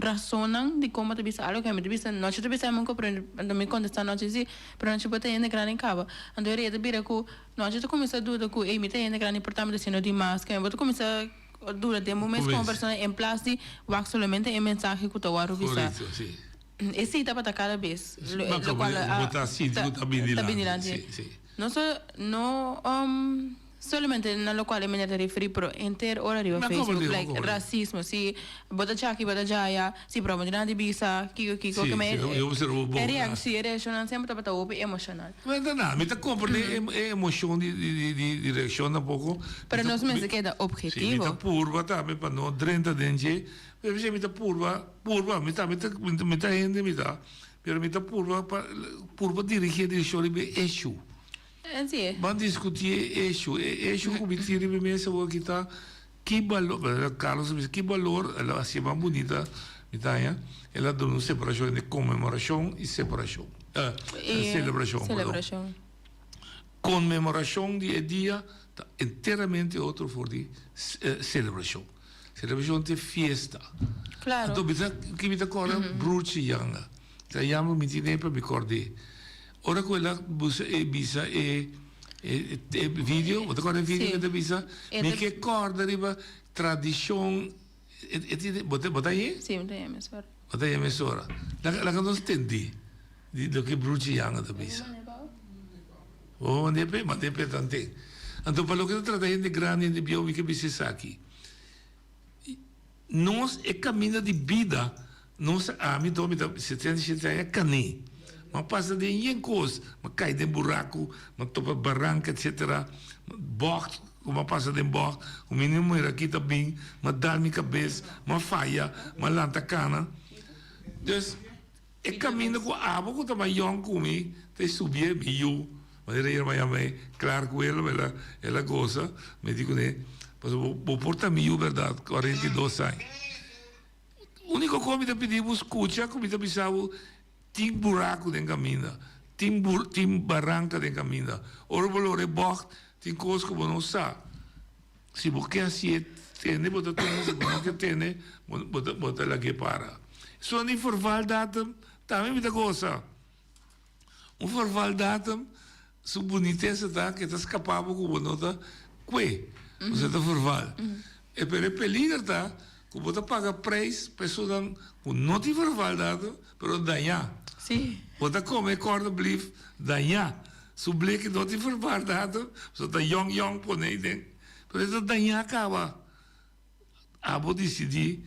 razonam de como te bisa algo que me te bisa noche te bisa manco pero me contesta noche sí pero noche pode ainda grande cava ando eu ia bira ku noche tu começa dúvida ku ei me tem ainda grande importante sendo demais que eu tu começa dura de momento com pessoa em place de wax solamente em mensagem que tu waru bisa esse tá para cada vez lo qual botar assim tá bem sim não só não solamente na lo quale me ne referi pro inter ora arriva Facebook like razzismo si bota chaki bota jaya si provo di nadi bisa kiko che me e reazione sempre tapata opi emocional mas não me tá compreendendo emoção de reação um pouco pero não se queda objetivo me tá purva tá me para não 30 dente pero se me tá purva me tá gente me tá pero me tá purva dirigir de issue Vamos discutir eixo como tira bem essa aqui tá que valor Carlos que valor ela assim mais bonita mitaya ela dá uma separação de comemoração e separação celebração comemoração de dia tá inteiramente outro for de celebração de festa claro então que me tá agora bruce yanga tá yama me tem para me acordar ora quella bisa video, wat agora video da bisa, me que corda riba tradição bota aí? Sim, tem emissora. Bota aí emissora. La que não entendi do que bruce yanga da bisa. Oh, mande pe tante. Então para lo que trata gente grande de bio que bisa aqui. Nós é caminho de vida, nós a mim tô me 70 é caminho. Mas passa de em coisa, mas cai de buraco, mas topa barranca, etc. Bocht, como passa de bocht, o menino era aqui também, mas dá minha cabeça, mas falha, mas lanta cana. Então, é caminho com a água, que também young comigo, te subir, me eu, mas ele ia mais claro com ela gosta, me digo, né, mas vou portar-me eu, verdade, 42 anos. A única coisa que pedimos, escuta, como te pensava, tem buraco dentro da caminho, tem barranca dentro da caminho. Ora, valor bocht, tem coisas que não sabe. Se você assim tem, bota tudo, se você tem, bota lá que para. Só nem forval datum, também muita coisa. Forval datum, sua boniteza tá que está escapando com bonota, que você está forval. E per peligro tá, que você paga preço, pessoa que não tem forval datum, pero danhar. Sim. Você come corda blief danhar. Se o bleek não tem forval datum, você está young por nem dentro. Pero isso danhar acaba. Abo decidir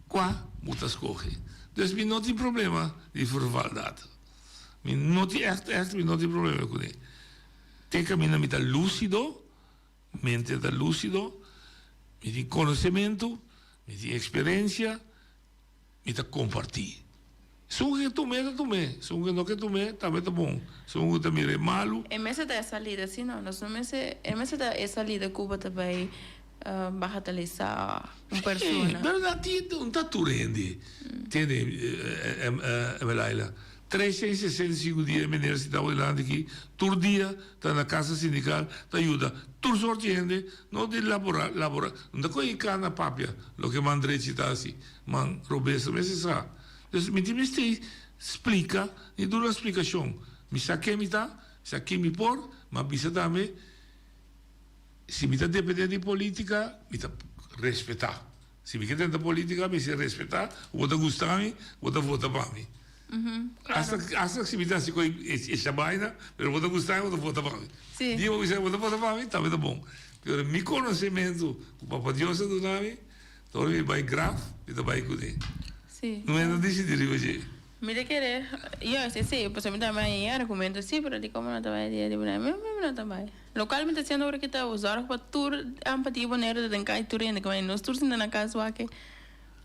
qual muitas escolher. Então, não tem problema de forval datum. Não tem não tem problema com ele. Tem caminho me lúcido, mente está lúcido, me tem conhecimento, me tem experiência, me está compartilhar. Se um que tomé, se um que não que tomé, também tá bom. Se um que também é malo. É mesa da salida, sim, não. Nós não é mesa da salida Cuba também bagatelizar uma pessoa. Verdade, não está tudo rende. Entende, Belaila? 365 dias, menina, se está olhando aqui, todo dia, está na casa sindical, está ajuda. Tudo sorte de gente, não de laborar. Não está com a na papia, o que mandrei está assim, man, robessa, mas se sabe. Então, me explica, e dura a explicação. Me saquei, me por, mas bisa também, se me está dependendo de política, me está respeitar. Se me quer da política, me se respeitar, vou gostar me, vou votar para mim. Hasta que se me dá assim com essa vaina, mas vou gostar, vou votar para mim. Digo, vou votar para mim, também tá bom. Pero mi conhecimento, o Papa Deus do nome, todo me vai grave, e também com ele. Sim. Não é nada decidir hoje. Mira querer, yo sí, pues a mí también argumento sí, pero di como no te vaya a decir, no te vaya. Localmente haciendo ahora que te usar para tour empatia bonero de encaixar tour ainda como nós tours ainda na casa aqui.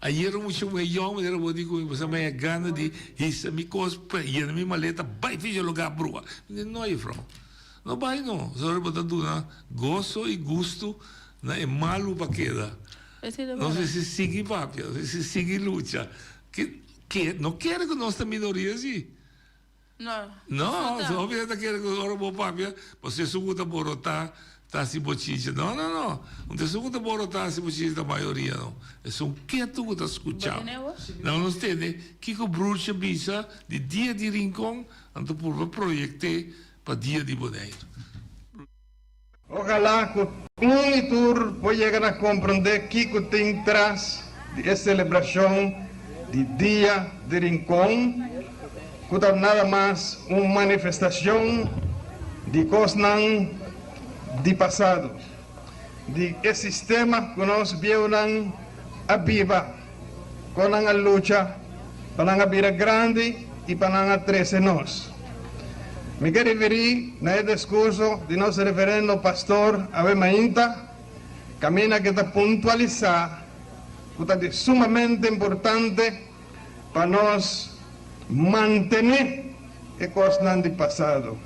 Ayer muito bem jong, mas eu digo, você me é gana de isso me cos, e na minha maleta vai fazer lugar brua. Não é from. Não vai não. Só botar tudo na gosto e gusto, na é malo para queda. Não sei se sigue papia, se sigue luta. Que não quer que nós também minoria assim. Não, só obviamente quer que agora vou papia, você suguta borotar, tá se bochicha. Não. Não tem suguta borotar se bochicha da maioria não. É só que tu tá escutando. Não nos tem que o bruxa bisa de dia de rincón, anto por proyecto para dia de boneiro. Ojalá que um tour possa chegar a compreender que tem atrás de essa celebração de Dia de Rincón, que é nada mais uma manifestação de coisas de passado, de esse sistema que nós vemos a viva, com a luta para a vida grande e para a treze nós. Me quero referir no discurso de nosso reverendo pastor Abel Mainta, camina que está pontualizar que é sumamente importante para nós manter a coisa do passado.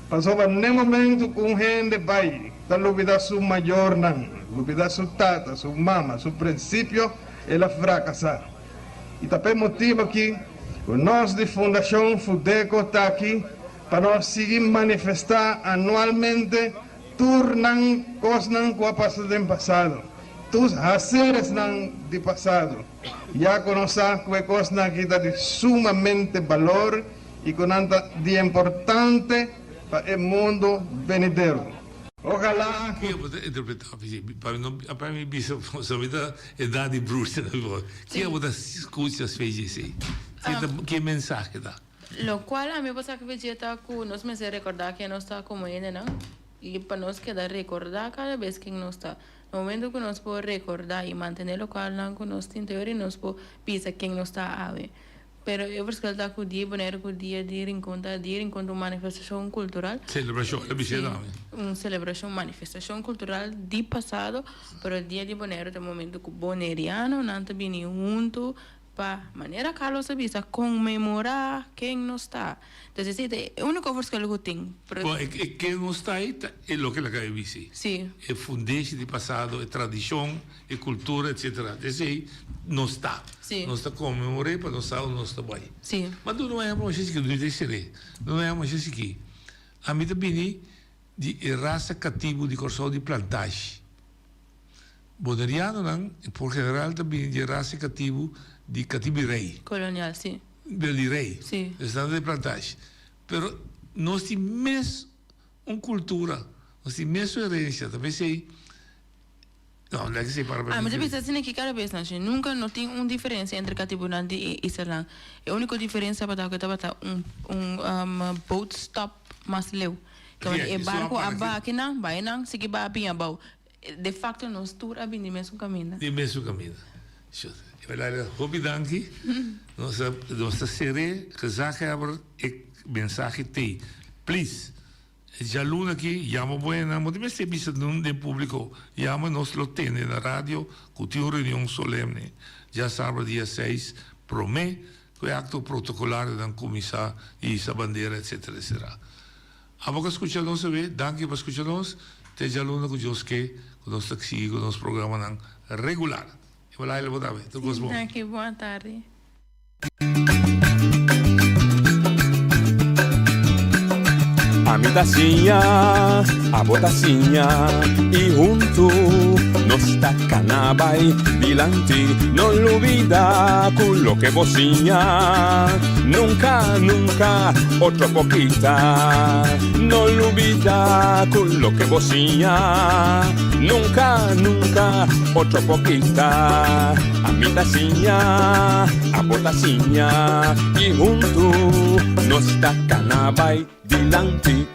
Passou no momento que um gente vai olvidar seu maior, olvidar sua tata, sua mama, seu princípio, ela fracassar. E também motivo aqui, o nosso de Fundação Fudeco está aqui para nós seguir manifestar anualmente tornam coisas que passaram no passado. Tus haceres de passado. Já conhecemos que é coisa que está de sumamente valor e que de importante para o mundo venidero. Ojalá que eu vou interpretar para mim bisa sua vida é dar de bruxa na voz. Que eu vou dar coisas fez assim. Que mensagem dá? Lo cual a mí pasa que vegeta que nos me hace recordar que no está como ella, ¿no? Y para nos queda recordar cada vez que no está. No momento que nos puede recordar y mantener lo cual no nos en teoría nos puede pensar que no está ave. Pero eu acho que ele está com o dia bonito, com o dia de encontro uma manifestação cultural. Celebração, uma celebração, manifestação cultural de passado, para o dia de bonito, do momento que o boneriano não está vindo junto, para maneira que nós sabemos comemorar quem não está. Então, é a única coisa que eu tenho. Quem não está aí é o que ela quer dizer. Sim. É fundência de passado, é tradição, é cultura, etc. Isso aí não está. Sim. Não está comemorando para não estar ou não está bem. Sim. Mas não é uma coisa que não tem não é uma coisa que a mim também de raça cativo de corção de plantagem. Boneriano, não, por general também de raça cativo de cativo rei. Colonial, sim. De rei. Sim. Estão de plantagem. Pero nós temos uma cultura, nós temos uma herência, também sei. Não, não é que sei para mas eu penso assim que cada vez nunca não tem uma diferença entre cativo e Israel. A única diferença para que estava boat stop mas leu. Então, é barco aba aqui não, vai não, se que vai bem abau. De facto, nós tour a bem de mesmo caminho. De mesmo caminho. Olha, hobby danke. Nossa série gezag hebben mensagem tem. Please. Já luna aqui, chama buena, mas também se bisa no público, chama nós lo tem na rádio, que tem uma reunião solene. Já sábado dia 6, promete que é acto protocolar da comissão e essa bandeira, etc. A boca escucha nós saber, danke por escuchar nós. Te já luna com Deus que nós taxi, com nosso programa regular. E vai lá ele botar bem. Tudo bom. Danke, boa tarde. A mitacinha, a botacinha e junto nos tacanabay dilante, no olvida con lo que bocinha. Nunca, nunca, otro poquita, no olvida con lo que bocinha. Nunca, nunca, otro poquita. A mitacinha, a botacinha y junto nos tacanabay dilante.